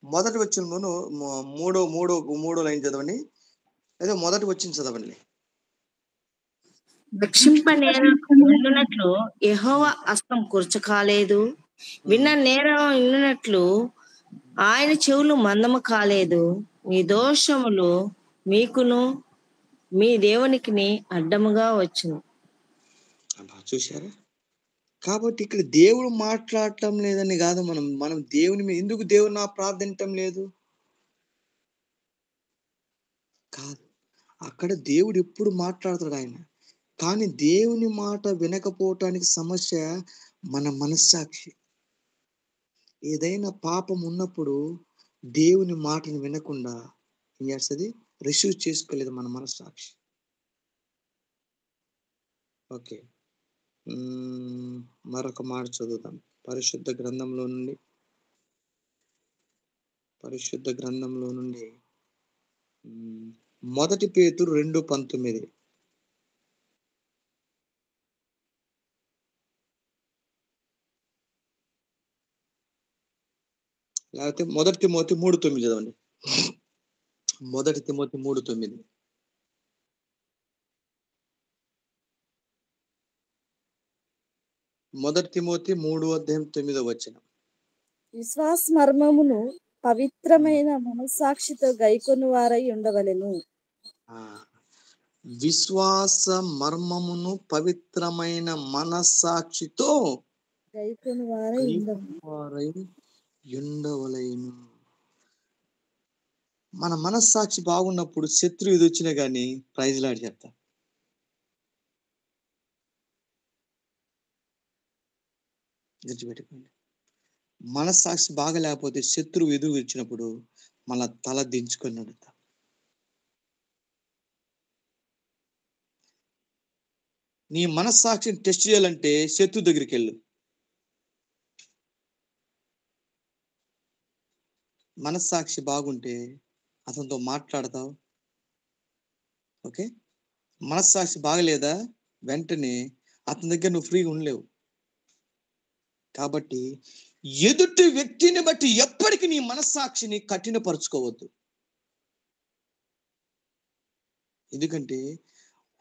మొదటి వచనంలోను మూడో లైన్ చదవండి. అదే మొదటి వచ్చిన చదవండి. రక్షింపనేరనట్లు యెహోవా హస్తం కూర్చకాలేదు, విన్న నేరం విన్నట్లు ఆయన చెవులు మందము కాలేదు. మీ దోషములు మీకును మీ దేవునికి అడ్డముగా వచ్చును. చూశారా? కాబట్టి ఇక్కడ దేవుడు మాట్లాడటం లేదని కాదు, మనం దేవుని మీద ఎందుకు దేవుని ప్రార్థించటం లేదు కాదు. అక్కడ దేవుడు ఎప్పుడు మాట్లాడతాడు ఆయన. కానీ దేవుని మాట వినకపోవటానికి సమస్య మన మనస్సాక్షి. ఏదైనా పాపం ఉన్నప్పుడు దేవుని మాటను వినకుండా ఏం చేస్తుంది? రిసీవ్ చేసుకోలేదు మన మనస్సాక్షి. ఓకే, మరొక మాట చదువుతాం పరిశుద్ధ గ్రంథంలో నుండి మొదటి పేతురు 2:19. లేకపోతే మొదటి తిమోతి 3:9 చదవండి. మొదటి తిమోతి 3:9. మొదటి తిమోతి 3:9 వచనం. విశ్వాస మర్మమును పవిత్రమైన మనస్సాక్షితో గైకొని వారై ఉండవలెను. విశ్వాస మర్మమును పవిత్రమైన మనస్సాక్షితో గైకొని వారై ఉండవలెను. మన మనస్సాక్షి బాగున్నప్పుడు శత్రు ఇది వచ్చినా గానీ ప్రైజ్ లాడ్ చెప్తా. గుర్తుపెట్టుకోండి, మనస్సాక్షి బాగా లేకపోతే శత్రువు ఎదురు వచ్చినప్పుడు మళ్ళా తల దించుకొని నడుతా. నీ మనస్సాక్షిని టెస్ట్ చేయాలంటే శత్రు దగ్గరికి వెళ్ళు. మనస్సాక్షి బాగుంటే అతనితో మాట్లాడతావు. ఓకే, మనస్సాక్షి బాగలేదా వెంటనే అతని దగ్గర నువ్వు ఫ్రీగా ఉండలేవు. కాబట్టి ఎదుటి వ్యక్తిని బట్టి ఎప్పటికీ నీ మనస్సాక్షిని కఠినపరుచుకోవద్దు. ఎందుకంటే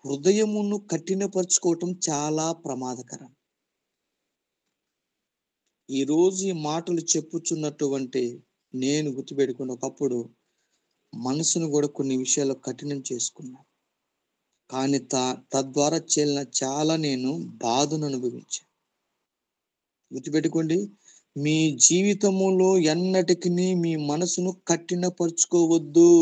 హృదయమును కఠినపరుచుకోవటం చాలా ప్రమాదకరం. ఈరోజు ఈ మాటలు చెప్పుచున్నటువంటి నేను గుర్తుపెట్టుకున్న ఒకప్పుడు మనసును కూడా కొన్ని విషయాలు కఠినం చేసుకున్నా. కానీ తద్వారా చాలా నేను బాధను అనుభవించాను. గుర్తుపెట్టుకోండి, మీ జీవితములో ఎన్నటికి మీ మనసును కఠినపరుచుకోవద్దు.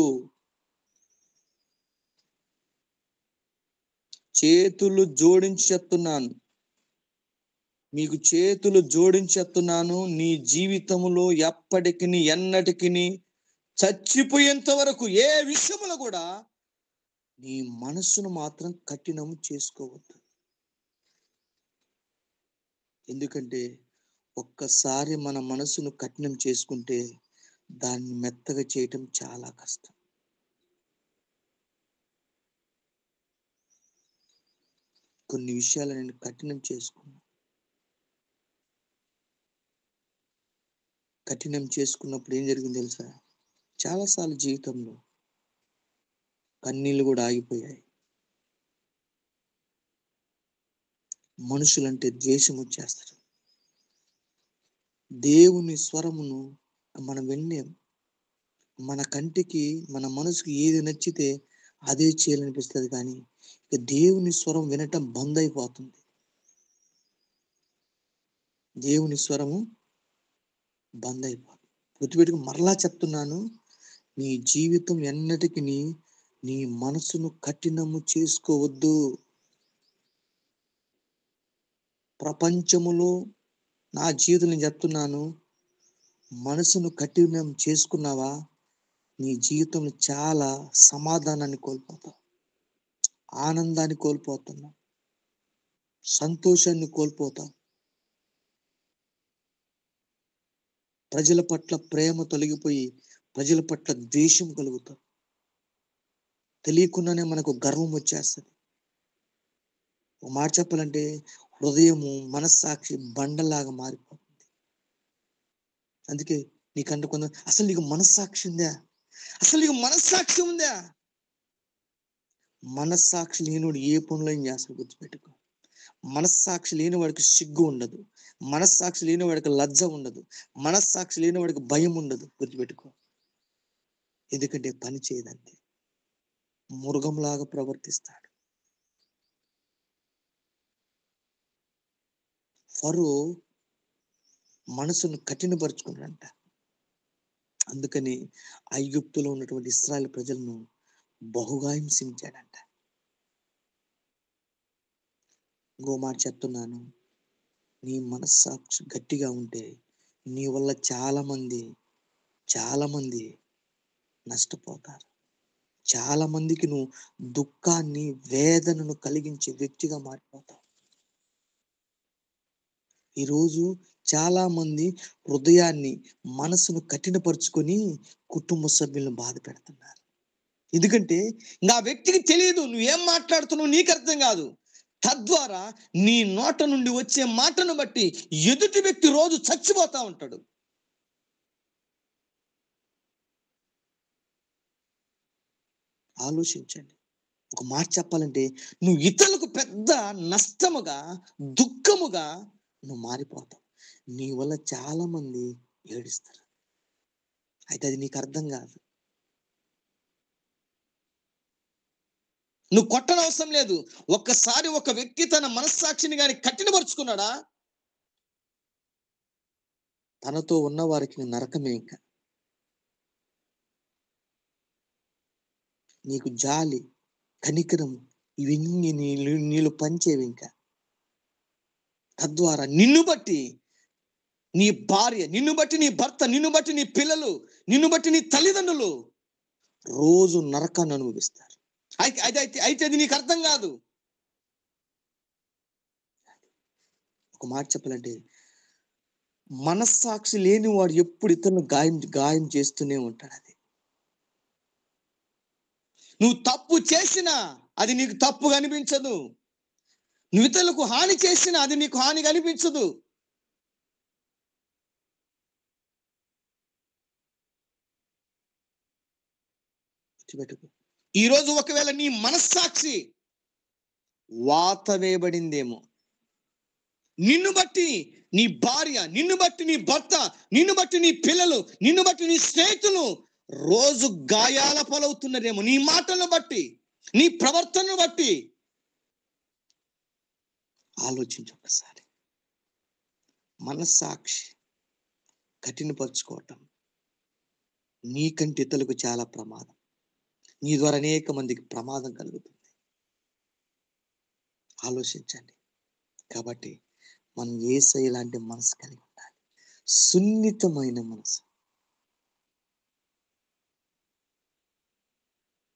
చేతులు జోడించి చెప్తున్నాను, మీకు చేతులు జోడించి చెప్తున్నాను, నీ జీవితంలో ఎప్పటికి ఎన్నటికి చచ్చిపోయేంత వరకు ఏ విషయంలో కూడా నీ మనస్సును మాత్రం కఠినం చేసుకోవద్దు. ఎందుకంటే ఒక్కసారి మన మనసును కఠినం చేసుకుంటే దాన్ని మెత్తగా చేయటం చాలా కష్టం. కొన్ని విషయాలు నేను కఠినం చేసుకున్నా. కఠినం చేసుకున్నప్పుడు ఏం జరిగింది తెలుసా? చాలాసార్లు జీవితంలో కన్నీళ్ళు కూడా ఆగిపోయాయి. మనుషులంటే ద్వేషం వచ్చేస్తారు. దేవుని స్వరమును మనం వినలేం. మన కంటికి మన మనసుకి ఏది నచ్చితే అదే చేయాలనిపిస్తుంది. కానీ ఇక దేవుని స్వరం వినటం బంద్ అయిపోతుంది. దేవుని స్వరము బంద్ అయిపోతుంది. గుర్తుపెట్టుకు మరలా చెప్తున్నాను, నీ జీవితం ఎన్నటికి నీ మనసును కఠినము చేసుకోవద్దు. ప్రపంచములో నా జీవితం నేను చెప్తున్నాను, మనసును కఠినం చేసుకున్నావా నీ జీవితంలో చాలా సమాధానాన్ని కోల్పోతావు, ఆనందాన్ని కోల్పోతున్నావు, సంతోషాన్ని కోల్పోతావు. ప్రజల పట్ల ప్రేమ తొలగిపోయి ప్రజల పట్ల ద్వేషం కలుగుతావు. తెలియకుండానే మనకు గర్వం వచ్చేస్తుంది. ఒక మాట చెప్పాలంటే హృదయము మనస్సాక్షి బండలాగా మారిపోతుంది. అందుకే నీకంటే కొంత అసలు నీకు మనస్సాక్షి ఉందా? అసలు నీకు మనస్సాక్షి ఉందా? మనస్సాక్షి లేనివాడు ఏ పనులు ఏం చేస్తాడు? గుర్తుపెట్టుకో, మనస్సాక్షి లేని వాడికి సిగ్గు ఉండదు, మనస్సాక్షి లేని వాడికి లజ్జ ఉండదు, మనస్సాక్షి లేని వాడికి భయం ఉండదు. గుర్తుపెట్టుకో, ఎందుకంటే పని చేయదంతే, మృగంలాగా ప్రవర్తిస్తాడు. ఫరో మనసును కఠినపరుచుకున్నాడంట. అందుకని ఐగుప్తులో ఉన్నటువంటి ఇశ్రాయేలు ప్రజలను బహుగా హింసించాడంట. ఇంకో మాట చెప్తున్నాను, నీ మనస్సాక్షి గట్టిగా ఉంటే నీ వల్ల చాలా మంది నష్టపోతారు. చాలా మందికి నువ్వు దుఃఖాన్ని వేదనను కలిగించే వ్యక్తిగా మారిపోతావు. ఈరోజు చాలా మంది హృదయాన్ని మనసును కఠినపరుచుకొని కుటుంబ సభ్యులను బాధ పెడుతున్నారు. ఎందుకంటే నా వ్యక్తికి తెలియదు నువ్వేం మాట్లాడుతున్నావు, నీకు అర్థం కాదు. తద్వారా నీ నోట నుండి వచ్చే మాటను బట్టి ఎదుటి వ్యక్తి రోజు చచ్చిపోతా ఉంటాడు. ఆలోచించండి. ఒక మాట చెప్పాలంటే నువ్వు ఇతరులకు పెద్ద నష్టముగా దుఃఖముగా నువ్వు మారిపోతావు. నీ వల్ల చాలా మంది ఏడుస్తారు. అయితే అది నీకు అర్థం కాదు. నువ్వు కొట్టనవసరం లేదు. ఒక్కసారి ఒక వ్యక్తి తన మనస్సాక్షిని గాని కఠినపరుచుకున్నాడా, తనతో ఉన్న వారికి నరకమే. ఇంకా నీకు జాలి, కనికరం ఇవన్నీ నీళ్ళు పంచేవి. ఇంకా తద్వారా నిన్ను బట్టి నీ భార్య, నిన్ను బట్టి నీ భర్త, నిన్ను బట్టి నీ పిల్లలు, నిన్ను బట్టి నీ తల్లిదండ్రులు రోజు నరకాన్ని అనుభవిస్తారు. అయితే అది నీకు అర్థం కాదు. ఒక మాట చెప్పాలంటే, మనస్సాక్షి లేని వాడు ఎప్పుడు ఇతరులను గాయం చేస్తూనే ఉంటాడు. అది నువ్వు తప్పు చేసినా అది నీకు తప్పుగా అనిపించదు. నువ్వు ఇతరులకు హాని చేసినా అది నీకు హానిగా అనిపించదు. ఈరోజు ఒకవేళ నీ మనస్సాక్షి వాత వేయబడిందేమో, నిన్ను బట్టి నీ భార్య, నిన్ను బట్టి నీ భర్త, నిన్ను బట్టి నీ పిల్లలు, నిన్ను బట్టి నీ స్నేహితులు రోజు గాయాల పాలవుతున్నారేమో, నీ మాటలను బట్టి, నీ ప్రవర్తనను బట్టి. ఆలోచించు ఒకసారి. మనస్సాక్షి కఠినపరుచుకోవటం నీకంటే ఇతరులకు చాలా ప్రమాదం. నీ ద్వారా అనేక మందికి ప్రమాదం కలుగుతుంది. ఆలోచించండి. కాబట్టి మనం యేసయ్య లాంటి మనసు కలిగి ఉండాలి. సున్నితమైన మనసు,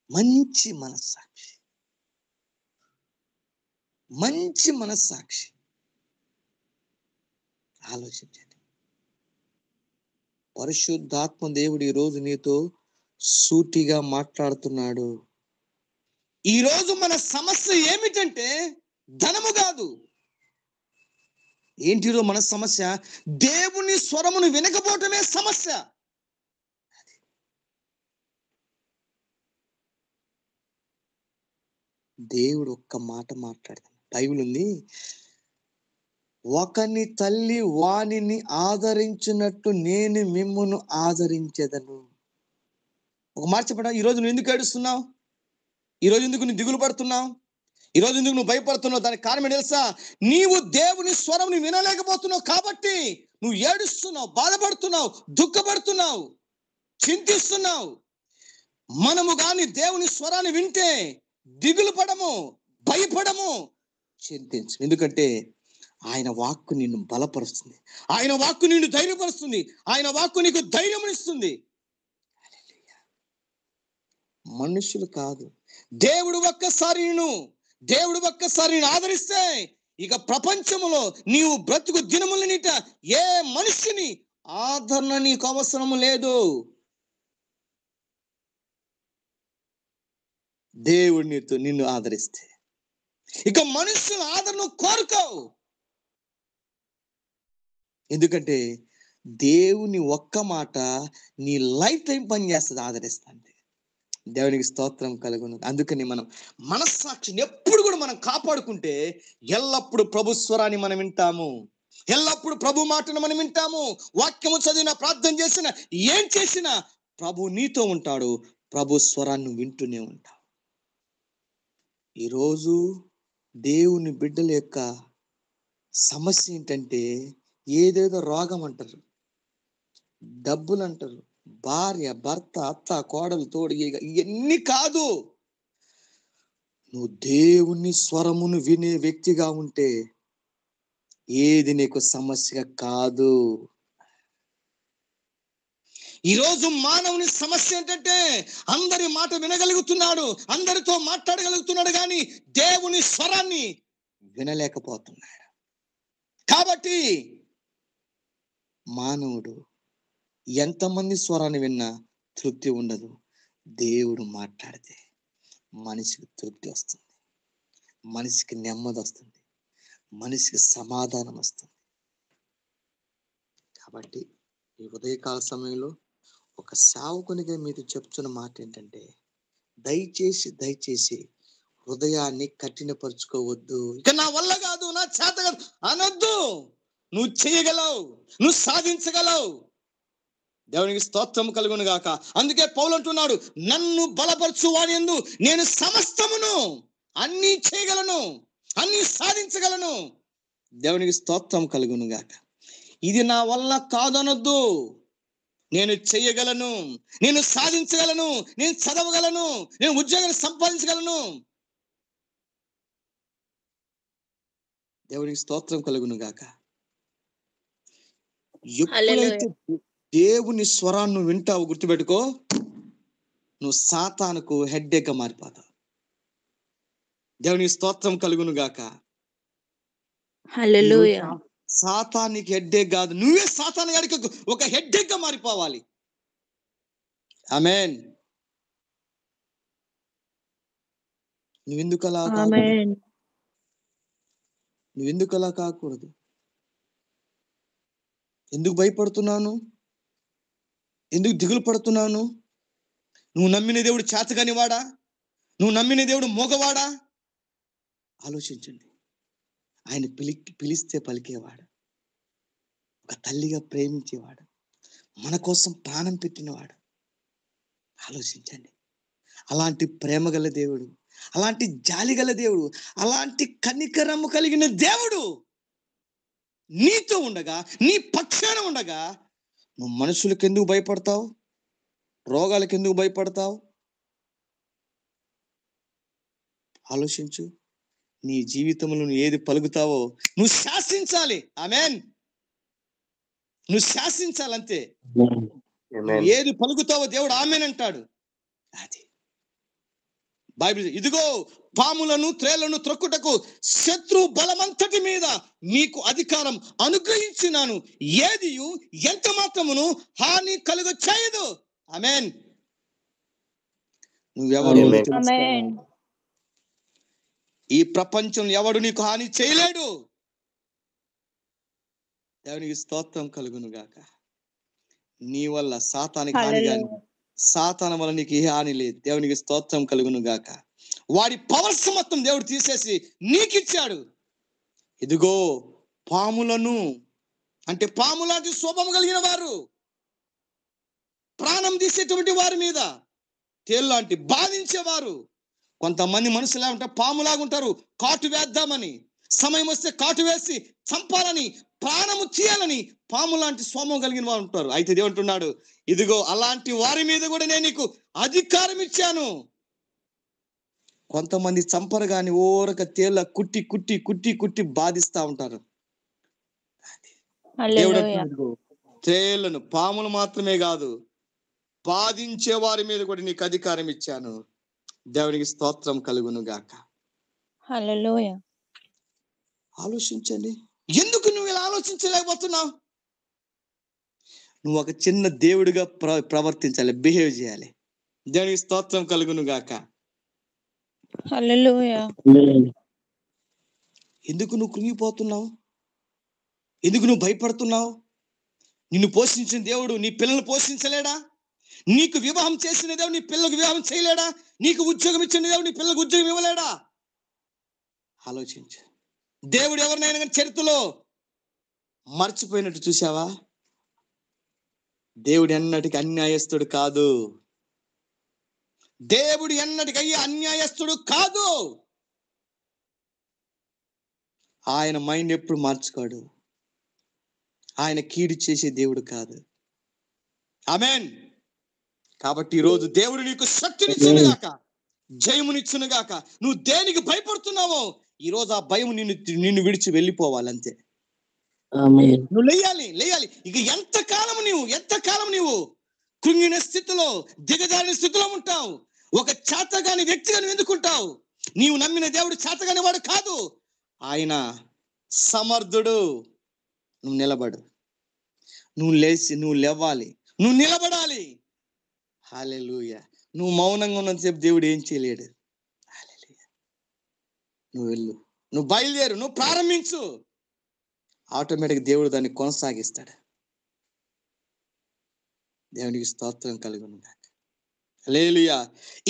మంచి మనస్సాక్షి, మంచి మనస్సాక్షి. ఆలోచించండి. పరిశుద్ధాత్మ దేవుడు ఈరోజు నీతో సూటిగా మాట్లాడుతున్నాడు. ఈరోజు మన సమస్య ఏమిటంటే ధనము కాదు. ఏంటిరో మన సమస్య? దేవుని స్వరమును వినకపోవటమే సమస్య. దేవుడు ఒక్క మాట మాట్లాడతాడు. బైబిల్ ఉంది, ఒకని తల్లి వానిని ఆదరించినట్టు నేను మిమ్మును ఆదరించెదను. ఒక మాట చెప్పడా, ఈరోజు నువ్వు ఎందుకు ఏడుస్తున్నావు? ఈరోజు ఎందుకు నువ్వు దిగులు పడుతున్నావు? ఈరోజు ఎందుకు నువ్వు భయపడుతున్నావు? దానికి కారణం తెలుసా? నీవు దేవుని స్వరం వినలేకపోతున్నావు కాబట్టి నువ్వు ఏడుస్తున్నావు, బాధపడుతున్నావు, దుఃఖపడుతున్నావు, చింతిస్తున్నావు. మనము గాని దేవుని స్వరాన్ని వింటే దిగులు పడము, భయపడము, చింతించు. ఎందుకంటే ఆయన వాక్కు నిన్ను బలపరుస్తుంది, ఆయన వాక్కు నిన్ను ధైర్యపరుస్తుంది, ఆయన వాక్కు నీకు ధైర్యమునిస్తుంది. మనుషులు కాదు, దేవుడు ఒక్కసారి నేను ఆదరిస్తే ఇక ప్రపంచంలో నీవు బ్రతుకు దినములనిట ఏ మనిషిని ఆదరణ నీకు అవసరము లేదు. దేవుడు నిన్ను ఆదరిస్తే ఇక మనుషుల ఆదరణ కోరుకోవు. ఎందుకంటే దేవుని ఒక్క మాట నీ లైఫ్ టైం పనిచేస్తుంది, ఆదరిస్తా అంటే. దేవునికి స్తోత్రం కలుగును. అందుకని మనం మనస్సాక్షిని ఎప్పుడు కూడా మనం కాపాడుకుంటే ఎల్లప్పుడు ప్రభు స్వరాన్ని మనం వింటాము, ఎల్లప్పుడు ప్రభు మాటను మనం వింటాము. వాక్యము చదివినా, ప్రార్థన చేసినా, ఏం చేసినా ప్రభు నీతో ఉంటాడు, ప్రభు స్వరాన్ని వింటూనే ఉంటావు. ఈరోజు దేవుని బిడ్డల యొక్క సమస్య ఏంటంటే ఏదేదో రోగం అంటారు, డబ్బులు అంటారు, భార్య, భర్త, అత్త, కోడలు, తోడు, ఇవన్నీ కాదు. నువ్వు దేవుని స్వరమును వినే వ్యక్తిగా ఉంటే ఏది నీకు సమస్య కాదు. ఈరోజు మానవుని సమస్య ఏంటంటే అందరి మాట వినగలుగుతున్నాడు, అందరితో మాట్లాడగలుగుతున్నాడు, కానీ దేవుని స్వరాన్ని వినలేకపోతున్నాడు. కాబట్టి మానవుడు ఎంతమంది స్వరాన్ని విన్నా తృప్తి ఉండదు. దేవుడు మాట్లాడితే మనిషికి తృప్తి వస్తుంది, మనిషికి నెమ్మది వస్తుంది, మనిషికి సమాధానం వస్తుంది. కాబట్టి ఈ ఉదయకాల సమయంలో ఒక సేవకునిగా మీరు చెప్తున్న మాట ఏంటంటే, దయచేసి హృదయాన్ని కఠినపరుచుకోవద్దు. ఇక నా వల్ల కాదు, నా చేత కాదు అనొద్దు. నువ్వు చేయగలవు, నువ్వు సాధించగలవు. దేవునికి స్తోత్రం కలుగును గాక. అందుకే పౌలు అంటున్నాడు, నన్ను బలపరచు వాని యందు నేను సమస్తమును అన్ని చేయగలను, అన్ని సాధించగలను. దేవునికి స్తోత్రం కలుగును గాక. ఇది నా వల్ల కాదనొద్దు. నేను చెయ్యగలను, నేను సాధించగలను, నేను చదవగలను, నేను ఉద్యోగాన్ని సంపాదించగలను. దేవునికి స్తోత్రం కలుగును గాక. ఎప్పుడైతే దేవుని స్వరాన్ని నువ్వు వింటావు, గుర్తుపెట్టుకో, నువ్వు సాతానుకు హెడ్డేక్గా మారిపోతావు. దేవునికి స్తోత్రం కలుగును గాక. హల్లెలూయా. సాతానికి హెడ్డేక్ కాదు, నువ్వే సాతాను గారికి ఒక హెడ్డేక్గా మారిపోవాలి. ఆమేన్. నువ్వెందుకు అలా ఆమేన్. నువ్వెందుకు అలా కాకూడదు? ఎందుకు భయపడుతున్నాను? ఎందుకు దిగులు పడుతున్నాను? నువ్వు నమ్మిన దేవుడు చేతగాని వాడా? నువ్వు నమ్మిన దేవుడు మోగవాడా? ఆలోచించండి. ఆయన పిలిస్తే పలికేవాడు, ఒక తల్లిగా ప్రేమించేవాడు, మన కోసం ప్రాణం పెట్టినవాడు. ఆలోచించండి. అలాంటి ప్రేమ గల దేవుడు, అలాంటి జాలి గల దేవుడు, అలాంటి కనికరము కలిగిన దేవుడు నీతో ఉండగా, నీ పక్షాన ఉండగా, నువ్వు మనుషులకు ఎందుకు భయపడతావు? రోగాలకు ఎందుకు భయపడతావు? ఆలోచించు. నీ జీవితంలో నువ్వు ఏది పలుకుతావో నువ్వు శాసించాలి. ఆమేన్. నువ్వు శాసించాలంతే. ఏది పలుకుతావో దేవుడు ఆమేన్ అంటాడు. అది బైబిల్. ఇదిగో పాములను త్రేళ్లను త్రొక్కుటకు శత్రు బలమంతటి మీద మీకు అధికారం అనుగ్రహించినాను, ఏది ఎంత మాత్రమును హాని కలుగ చేయదు. ఆమేన్. నువ్వెవరు? ఆమేన్. ఈ ప్రపంచంలో ఎవడు నీకు హాని చేయలేడు. దేవునికి స్తోత్రం కలుగును గాక. నీ వల్ల సాతానికి హాని గాని, సాతాను వల్ల నీకు ఏ హాని లేదు. దేవునికి స్తోత్రం కలుగును గాక. వాడి పవర్స్ మొత్తం దేవుడు తీసేసి నీకు ఇచ్చాడు. ఇదిగో పాములను, అంటే పాము లాంటి స్వభావం కలిగిన వారు, ప్రాణం తీసేటువంటి వారి మీద, తేళ్లాంటి బాధించేవారు. కొంతమంది మనుషులు ఎలా ఉంటారు? పాములాగా ఉంటారు. కాటు వేద్దామని, సమయం వస్తే కాటు వేసి చంపాలని, ప్రాణము తీయాలని పాము లాంటి స్వభావం కలిగిన వారు ఉంటారు. అయితే దేవుడు అంటున్నాడు, ఇదిగో అలాంటి వారి మీద కూడా నేను నీకు అధికారం ఇచ్చాను. కొంతమంది చంపరు గాని ఓరక తేళ్ల కుట్టి కుట్టి కుట్టి కుట్టి బాధిస్తా ఉంటారు. దేవుడు అంటున్నాడు, తేళ్లను, పాములు మాత్రమే కాదు, బాధించే వారి మీద కూడా నీకు అధికారం ఇచ్చాను. దేవునికి స్తోత్రం కలుగును గాక. హల్లెలూయా. ఆలోచించండి. ఎందుకు నువ్వు ఇలా ఆలోచించలేకపోతున్నావు? నువ్వు ఒక చిన్న దేవుడిగా ప్రవర్తించాలి, బిహేవ్ చేయాలి. దేవునికి స్తోత్రం కలుగును గాక. హల్లెలూయా. ఎందుకు నువ్వు కృంగిపోతున్నావు? ఎందుకు నువ్వు భయపడుతున్నావు? నిన్ను పోషించిన దేవుడు నీ పిల్లల్ని పోషించలేడా? నీకు వివాహం చేసిన దేవుడు నీ పిల్లలకు వివాహం చేయలేడా? నీకు ఉద్యోగం ఇచ్చిన దేవుడు నీ పిల్లలకు ఉద్యోగం ఇవ్వలేడా? ఆలోచించు. దేవుడు ఎవరినైనా కానీ చరిత్రలో మర్చిపోయినట్టు చూసావా? దేవుడు ఎన్నటికి అన్యాయస్తుడు కాదు. దేవుడు ఎన్నటికి అన్యాయస్తుడు కాదు. ఆయన మైండ్ ఎప్పుడు మార్చుకోడు. ఆయన కీడు చేసే దేవుడు కాదు. ఆమేన్. కాబట్టి ఈరోజు దేవుడు నీకు శక్తినిచ్చును గాక, జయమునిచ్చును గాక. నువ్వు దేనికి భయపడుతున్నావో ఈరోజు ఆ భయం నిన్ను విడిచి వెళ్ళిపోవాలంతే. నువ్వు లేయాలి. ఇక ఎంతకాలం నీవు కృంగిన స్థితిలో, దిగజారిన స్థితిలో ఉంటావు? ఒక చేతగాని వ్యక్తిగా నువ్వు ఎందుకుంటావు? నీవు నమ్మిన దేవుడు చేతగాని వాడు కాదు. ఆయన సమర్థుడు. నువ్వు నిలబడు. నువ్వు లేచి, నువ్వు లేవాలి, నువ్వు నిలబడాలి. హల్లెలూయా. నువ్వు మౌనంగా ఉన్నంతసేపు దేవుడు ఏం చేయలేడు. హల్లెలూయా. నువ్వు వెళ్ళు, నువ్వు బయలుదేరు, నువ్వు ప్రారంభించు. ఆటోమేటిక్ దేవుడు దాన్ని కొనసాగిస్తాడు. దేవునికి స్తోత్రం కలుగును గాక. హల్లెలూయా.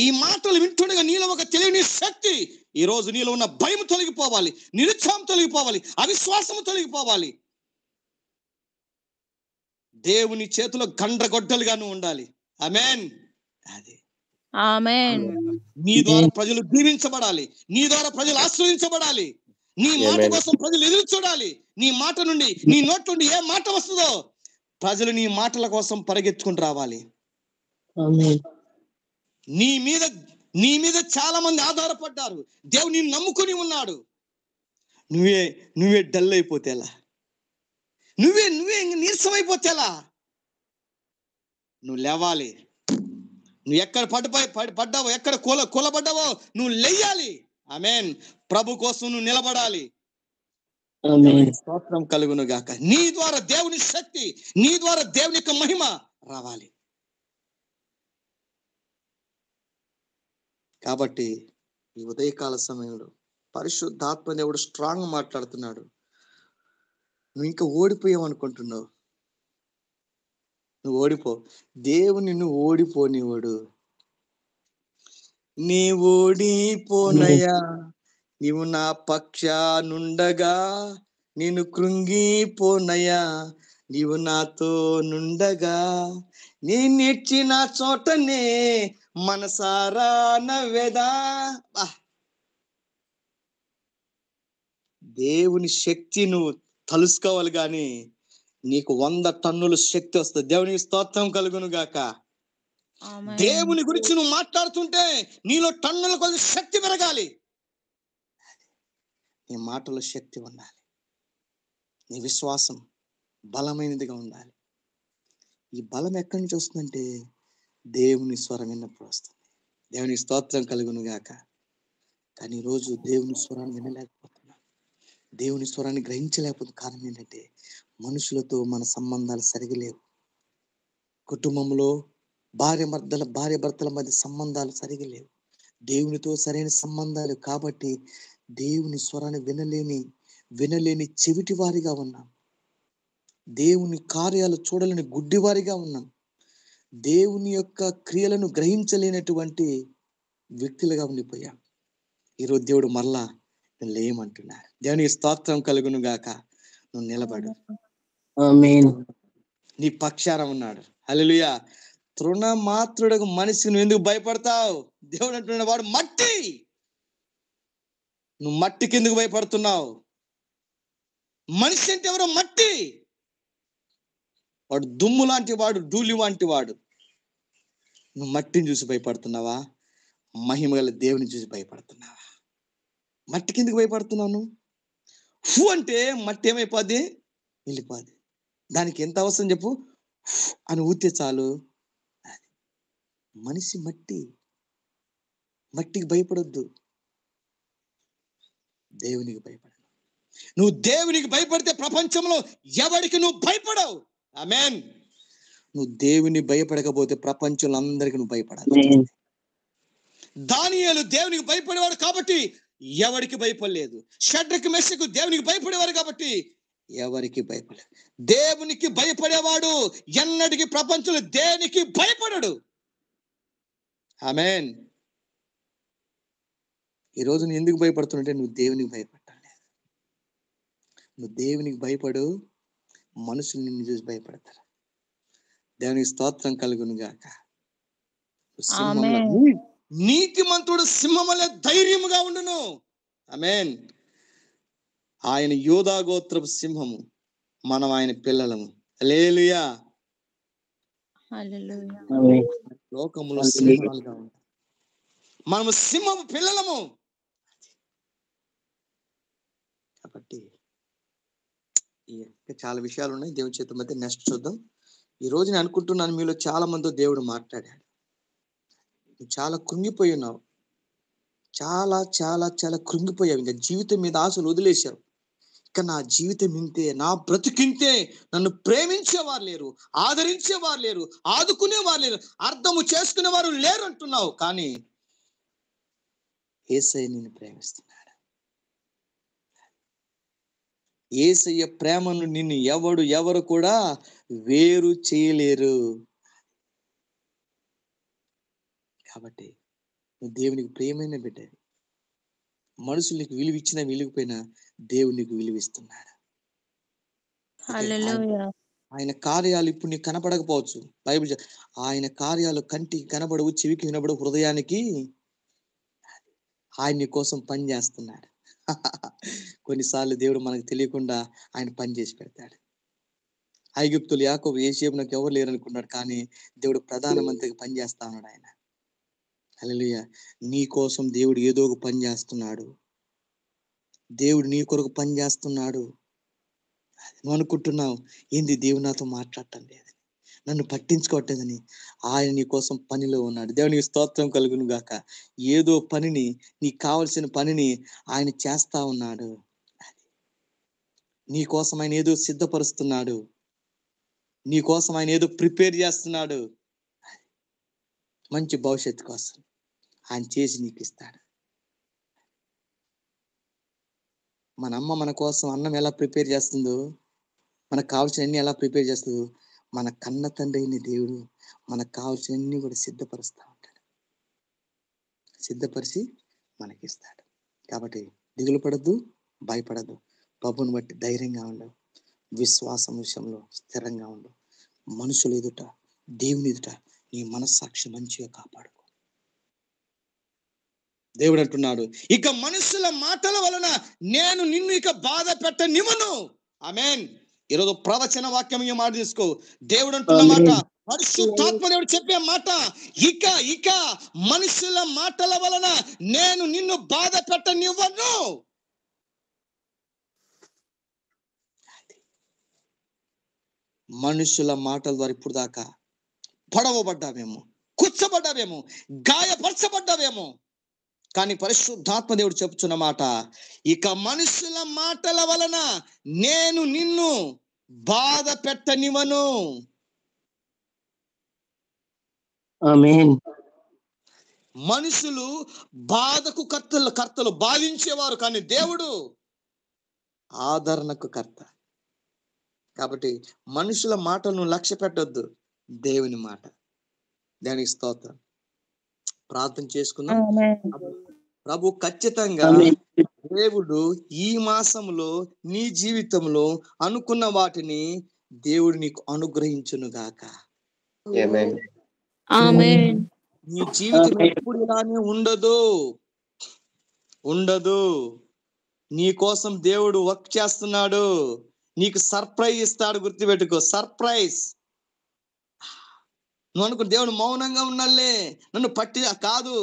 ఈ మాటలు వింటుండగా నీలో ఒక తెలియని శక్తి, ఈ రోజు నీలో ఉన్న భయం తొలగిపోవాలి, నిరుత్సాహం తొలగిపోవాలి, అవిశ్వాసం తొలగిపోవాలి. దేవుని చేతిలో గండ్రగొడ్డలుగా నువ్వు ఉండాలి. ఆమేన్. అది ఆమేన్. నీ ద్వారా ప్రజలు దీవించబడాలి, నీ ద్వారా ప్రజలు ఆశ్రయించబడాలి, నీ మాట కోసం ప్రజలు ఎదురు చూడాలి. నీ మాట నుండి, నీ నోటి నుండి ఏ మాట వస్తుందో ప్రజలు నీ మాటల కోసం పరిగెత్తుకుని రావాలి. నీ మీద చాలా మంది ఆధారపడ్డారు. దేవుడు నిన్ను నమ్ముకుని ఉన్నాడు. నువ్వే డల్ అయిపోతే ఎలా? నువ్వే నీరసం అయిపోతే ఎలా? నువ్వు లేవాలి. నువ్వు ఎక్కడ పడ్డావో, ఎక్కడ కూలబడ్డావో నువ్వు లేయాలి. ఆమేన్. ప్రభు కోసం నువ్వు నిలబడాలి. స్తోత్రం కలుగును గాక. నీ ద్వారా దేవుని శక్తి, నీ ద్వారా దేవుని యొక్క మహిమ రావాలి. కాబట్టి ఈ ఉదయకాల సమయంలో పరిశుద్ధాత్మ దేవుడు స్ట్రాంగ్ మాట్లాడుతున్నాడు. నువ్వు ఇంకా ఓడిపోయావు అనుకుంటున్నావు. నువ్వు ఓడిపో. దేవుని నిన్ను ఓడిపోనివాడు. నీ ఓడిపోనయ్యా, నీవు నా పక్షానుండగా, నేను కృంగిపోనయ్యా, నీవు నాతో నుండగా, నేను నేర్చిన చోటనే మనసారా నవ్వేదా. దేవుని శక్తి నువ్వు తలుసుకోవాలి, కానీ నీకు 100 టన్నుల శక్తి వస్తుంది. దేవునికి స్తోత్రం కలుగును గాక. దేవుని గురించి నువ్వు మాట్లాడుతుంటే నీలో టన్నుల కొద్ది శక్తి పెరగాలి. నీ మాటలో శక్తి ఉండాలి. నీ విశ్వాసం బలమైనదిగా ఉండాలి. ఈ బలం ఎక్కడి నుంచి వస్తుందంటే దేవుని స్వరం విన్నప్పుడు వస్తుంది. దేవునికి స్తోత్రం కలుగును గాక. కానీ ఈరోజు దేవుని స్వరాన్ని వినలేకపోతున్నాం, దేవుని స్వరాన్ని గ్రహించలేకపోతే కారణం ఏంటంటే మనుషులతో మన సంబంధాలు సరిగా లేవు. కుటుంబంలో భార్య భర్తల మధ్య సంబంధాలు సరిగా లేవు. దేవునితో సరైన సంబంధాలు కాబట్టి దేవుని స్వరాన్ని వినలేని చెవిటి వారిగా ఉన్నాం. దేవుని కార్యాలు చూడలేని గుడ్డివారిగా ఉన్నాం. దేవుని యొక్క క్రియలను గ్రహించలేనటువంటి వ్యక్తులుగా ఉండిపోయాం. ఈరోజు దేవుడు మరలా లేమంటున్నారు. దేవునికి స్తోత్రం కలుగును గాక. నువ్వు నిలబడు. నీ పక్షాన ఉన్నాడు. హల్లెలూయా. తృణమాత్రుడకు మనిషికి నువ్వు ఎందుకు భయపడతావు? దేవుడు అంటున్నాడు, వాడు మట్టి. నువ్వు మట్టికి ఎందుకు భయపడుతున్నావు? మనిషి అంటే ఎవరో మట్టి. వాడు దుమ్ము లాంటి వాడు, ధూళి వంటి వాడు. నువ్వు మట్టిని చూసి భయపడుతున్నావా? మహిమ గల దేవుని చూసి భయపడుతున్నావా? మట్టికి ఎందుకు భయపడుతున్నావు నువ్వు? ఫు అంటే మట్టి ఏమైపోద్ది? వెళ్ళిపోద్ది. దానికి ఎంత అవసరం చెప్పు? అని ఊతే చాలు. మనిషి మట్టికి భయపడొద్దు, దేవునికి భయపడ. నువ్వు దేవునికి భయపడితే ప్రపంచంలో ఎవరికి నువ్వు భయపడవు. ఆమేన్. నువ్వు దేవుని భయపడకపోతే ప్రపంచంలో అందరికి నువ్వు భయపడాలి. దానియేలు దేవునికి భయపడేవాడు కాబట్టి ఎవరికి భయపడలేదు. షడ్రకు మెషకు దేవునికి భయపడేవారు కాబట్టి ఎవరికి భయపడలేదు. దేవునికి భయపడేవాడు ఎన్నటికి ప్రపంచంలో దేనికి భయపడడు. ఆమేన్. ఈరోజు నువ్వు ఎందుకు భయపడుతుంటే నువ్వు దేవునికి భయపడలేదు. నువ్వు దేవునికి భయపడు, మనుషులు నిన్ను చూసి భయపడతారు. దేవునికి స్తోత్రం కలుగును గాక. నీతిమంతుడు సింహములే ధైర్యముగా ఉండును. ఆమేన్. ఆయన యూదా గోత్రపు సింహము, మనం ఆయన పిల్లలము. హల్లెలూయా. లోకములో సింహాలుగా ఉంటాం, మనము సింహము పిల్లలము. కాబట్టి చాలా విషయాలు ఉన్నాయి. దేవుని చేత మధ్య నెక్స్ట్ చూద్దాం. ఈ రోజు నేను అనుకుంటున్నాను మీలో చాలా మంది దేవుడు మాట్లాడాడు. నువ్వు చాలా కృంగిపోయి ఉన్నావు. చాలా చాలా చాలా కృంగిపోయావు. ఇంకా జీవితం మీద ఆశలు వదిలేశావు. ఇక నా జీవితం ఇంతే, నా బ్రతికింతే, నన్ను ప్రేమించేవారు లేరు, ఆదరించేవారు లేరు, ఆదుకునేవారు లేరు, అర్థము చేసుకునేవారు లేరు అంటున్నావు. కానీ యేసయ్య నిన్ను ప్రేమిస్తున్నాడు. యేసయ్య ప్రేమను నిన్ను ఎవరు కూడా వేరు చేయలేరు. కాబట్టి నువ్వు దేవునికి ప్రియమైన బిడ్డవి. మనుషులు నీకు విలువ ఇచ్చినా విలువపోయినా దేవుడు నీకు విలువిస్తున్నాడు. ఆయన కార్యాలు ఇప్పుడు నీకు కనపడకపోవచ్చు. బైబిల్ ఆయన కార్యాలు కంటికి కనబడవు, చెవికి వినబడవు, హృదయానికి ఆయన నీ కోసం పని చేస్తున్నాడు. కొన్నిసార్లు దేవుడు మనకు తెలియకుండా ఆయన పని చేసి పెడతాడు. ఐగుప్తులు యాకోబు ఏసేపు నాకు ఎవరు లేరనుకున్నాడు, కానీ దేవుడు ప్రధానమంత్రికి పని చేస్తా ఉన్నాడు. ఆయన హల్లెలూయా. నీ కోసం దేవుడు ఏదో ఒక పని చేస్తున్నాడు. దేవుడు నీ కొరకు పని చేస్తున్నాడు. నువ్వు అనుకుంటున్నావు ఏంది దేవుడు నాతో మాట్లాడటం లేదని, నన్ను పట్టించుకోవట్లేదని. ఆయన నీ కోసం పనిలో ఉన్నాడు. దేవునికి స్తోత్రం కలుగును గాక. ఏదో పనిని, నీకు కావలసిన పనిని ఆయన చేస్తా ఉన్నాడు. నీ కోసం ఆయన ఏదో సిద్ధపరుస్తున్నాడు. నీ కోసం ఆయన ఏదో ప్రిపేర్ చేస్తున్నాడు. మంచి భవిష్యత్తు కోసం ఆయన చేసి నీకు ఇస్తాడు. మన అమ్మ మన కోసం అన్నం ఎలా ప్రిపేర్ చేస్తుందో, మనకు కావాల్సిన అన్ని ఎలా ప్రిపేర్ చేస్తుందో, మన కన్న తండ్రి అయిన దేవుడు మనకు కావాల్సిన అన్ని కూడా సిద్ధపరుస్తూ ఉంటాడు. సిద్ధపరిచి మనకిస్తాడు. కాబట్టి దిగులు పడద్దు, భయపడద్దు. ప్రభుని బట్టి ధైర్యంగా ఉండవు. విశ్వాసం విషయంలో స్థిరంగా ఉండవు. మనుషులు ఎదుట, దేవుని ఎదుట నీ మనస్సాక్షి మంచిగా కాపాడుకో. దేవుడు అంటున్నాడు, ఇక మనుషుల మాటల వలన నేను నిన్ను ఇక బాధ పెట్టనివ్వను. ఆమేన్. ఈరోజు ప్రవచన వాక్యం ఈ మాట తీసుకో. దేవుడు అంటున్న మాట, పరిశుద్ధాత్మ దేవుడు చెప్పే మాట, ఇక మనుషుల మాటల వలన నేను నిన్ను బాధ పెట్టనివ్వను. మనుషుల మాటల ద్వారా ఇప్పుడు దాకా పొడవబడ్డావేమో, కూర్చబడ్డావేమో, గాయపరచబడ్డావేమో, కానీ పరిశుద్ధాత్మ దేవుడు చెప్తున్న మాట, ఇక మనుషుల మాటల వలన నేను నిన్ను బాధ పెట్టనివ్వను. ఆమేన్. మనుషులు బాధకు కర్తలు బాధించేవారు, కానీ దేవుడు ఆదరణకు కర్త. కాబట్టి మనుషుల మాటలను లక్ష్య పెట్టొద్దు, దేవుని మాట. దానికి స్తోత్రం. ప్రార్థన చేసుకుందాం. ప్రభు ఖచ్చితంగా దేవుడు ఈ మాసంలో నీ జీవితంలో అనుకున్న వాటిని దేవుడు నీకు అనుగ్రహించును గాక. నీ జీవితం ఎప్పుడు ఇలానే ఉండదు. నీ కోసం దేవుడు వర్క్ చేస్తున్నాడు. నీకు సర్ప్రైజ్ ఇస్తాడు. గుర్తుపెట్టుకో, సర్ప్రైజ్. నువ్వు అనుకో దేవుడు మౌనంగా ఉన్నాలే, నన్ను పట్టి కాదు.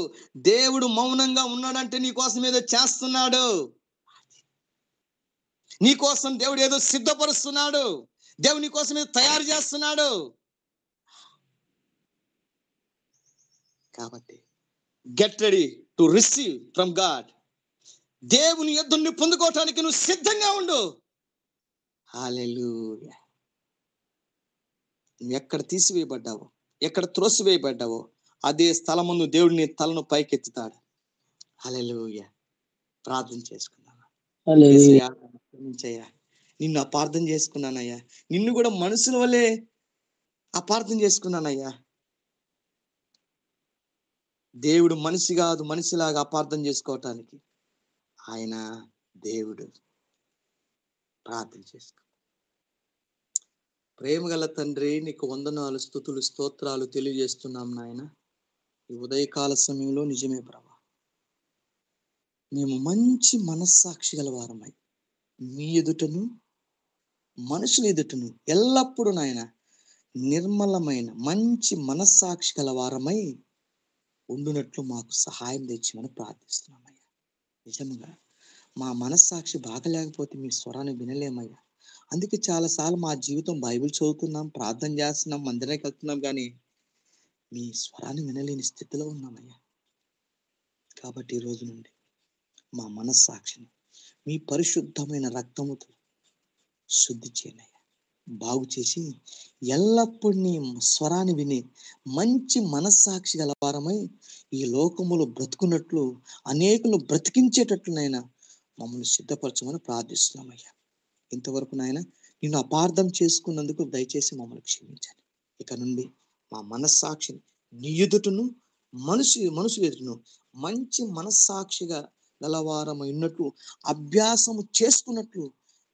దేవుడు మౌనంగా ఉన్నాడంటే నీ కోసం ఏదో చేస్తున్నాడు. నీ కోసం దేవుడు ఏదో సిద్ధపరుస్తున్నాడు. దేవుడు నీ కోసం ఏదో తయారు చేస్తున్నాడు. కాబట్టి get ready to receive from God. దేవుని యుద్ధం పొందుకోవటానికి నువ్వు సిద్ధంగా ఉండు. హల్లెలూయా. నువ్వు ఎక్కడ తీసివేయబడ్డావో, ఎక్కడ త్రోసివేయబడ్డావో అదే స్థలమును దేవుడు నీ తలను పైకెత్తుతాడు. హల్లెలూయా. ప్రార్థన చేసుకున్నాను. నిన్ను అపార్థం చేసుకున్నానయ్యా. నిన్ను కూడా మనుషుల వల్లే అపార్థం చేసుకున్నానయ్యా. దేవుడు మనిషి కాదు, మనిషిలాగా అపార్థం చేసుకోవటానికి ఆయన దేవుడు. ప్రార్థన చేసుకో. ప్రేమగల తండ్రి, నీకు వందనాలు, స్తుతులు, స్తోత్రాలు తెలియజేస్తున్నాం నాయన. ఈ ఉదయకాల సమయంలో నిజమే ప్రభా, మేము మంచి మనస్సాక్షి గల వారమై మీ ఎదుటను మనుషుల ఎదుటను ఎల్లప్పుడూ నాయన నిర్మలమైన మంచి మనస్సాక్షి గల వారమై ఉండునట్లు మాకు సహాయం తెచ్చిమని ప్రార్థిస్తున్నామయ్యా. నిజంగా మా మనస్సాక్షి బాగలేకపోతే మీ స్వరాన్ని వినలేమయ్యా. అందుకే చాలాసార్లు మా జీవితం బైబిల్ చదువుతున్నాం, ప్రార్థన చేస్తున్నాం, మందిరానికి వెళ్తున్నాం, కానీ మీ స్వరాన్ని వినలేని స్థితిలో ఉన్నామయ్యా. కాబట్టి ఈ రోజు నుండి మా మనస్సాక్షిని మీ పరిశుద్ధమైన రక్తముతో శుద్ధి చేయనయ్యా, బాగు చేసి ఎల్లప్పుడూ నీ స్వరాన్ని విని మంచి మనస్సాక్షి గలవారమై ఈ లోకములో బ్రతుకున్నట్లు, అనేకులు బ్రతికించేటట్లునైనా మమ్మల్ని సిద్ధపరచమని ప్రార్థిస్తున్నామయ్యా. ఇంతవరకు నాయన నిన్ను అపార్థం చేసుకున్నందుకు దయచేసి మమ్మల్ని క్షమించండి. ఇక నుండి మా మనస్సాక్షిని నీ ఎదుటను మనుషుల ఎదుటను మంచి మనస్సాక్షిగా గలవారమై ఉన్నట్లు అభ్యాసము చేసుకున్నట్లు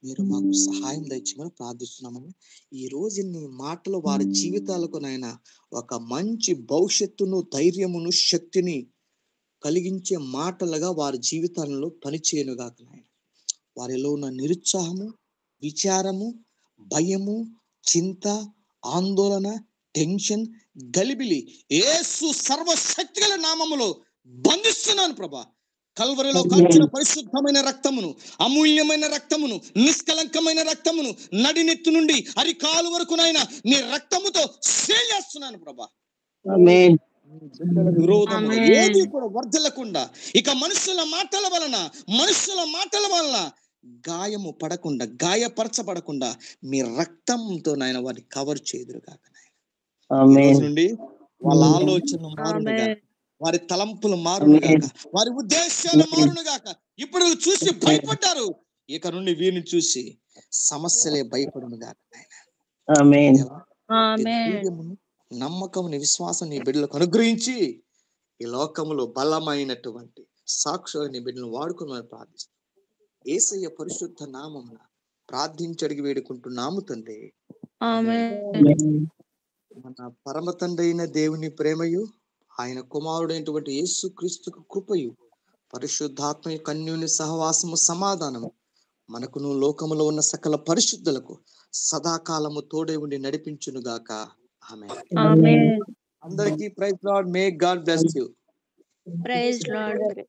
మీరు మాకు సహాయం దయచేయమని ప్రార్థిస్తున్నామని. ఈ రోజు నీ మాటలు వారి జీవితాలకు నాయన ఒక మంచి భవిష్యత్తును, ధైర్యమును, శక్తిని కలిగించే మాటలుగా వారి జీవితాలలో పనిచేయనుగాక నాయన. వారిలో ఉన్న నిరుత్సాహము, విచారము, భయము, చింత, ఆందోళన, టెన్షన్, గలిబిలి యేసు సర్వశక్తిగల నామములో బంధిస్తున్నాను ప్రభా. కల్వరిలో కాల్చిన పరిశుద్ధమైన రక్తమును, అమూల్యమైన రక్తమును, నిష్కలంకమైన రక్తమును నడినెత్తు నుండి అరికాలు వరకు నాయన నీ రక్తముతో సేల్ చేస్తున్నాను ప్రభా. ఆమేన్. విరోధము ఏది కూడా వర్ధలకుండా, ఇక మనుషుల మాటల వలన గాయము పడకుండా, గాయపరచబడకుండా మీ రక్తంతో నాయన వారిని కవర్ చేదురుగాక నాయన. ఈ రోజు నుండి వాళ్ళ ఆలోచన మారునుగా, వారి తలంపులు మారునుగాక, వారి ఉద్దేశాలు మారునుగాక. ఇప్పుడు చూసి భయపడ్డారు, ఇక నుండి వీరిని చూసి సమస్యలే భయపడునుగాక నాయన. ఆమేన్. ధైర్యమును, నమ్మకముని, విశ్వాసం నీ బిడ్డలకు అనుగ్రహించి ఈ లోకములో బలమైనటువంటి సాక్షులు నీ బిడ్డలను వాడుకోమని ప్రార్థిస్తాం. యేసయ్య పరిశుద్ధ నామమున ప్రార్థించి అడిగి వేడుకుంటున్నాము తండ్రి. మన పరమ తండ్రి అయిన దేవుని ప్రేమయు, ఆయన కుమారుడైనటువంటి యేసు క్రీస్తుకు కృపయు, పరిశుద్ధాత్మ కన్యుని సహవాసము, సమాధానము మనకును లోకములో ఉన్న సకల పరిశుద్ధులకు సదాకాలము తోడే ఉండి నడిపించునుగాక. ఆమేన్. అందరికీ praise Lord. May God bless you. Praise lord.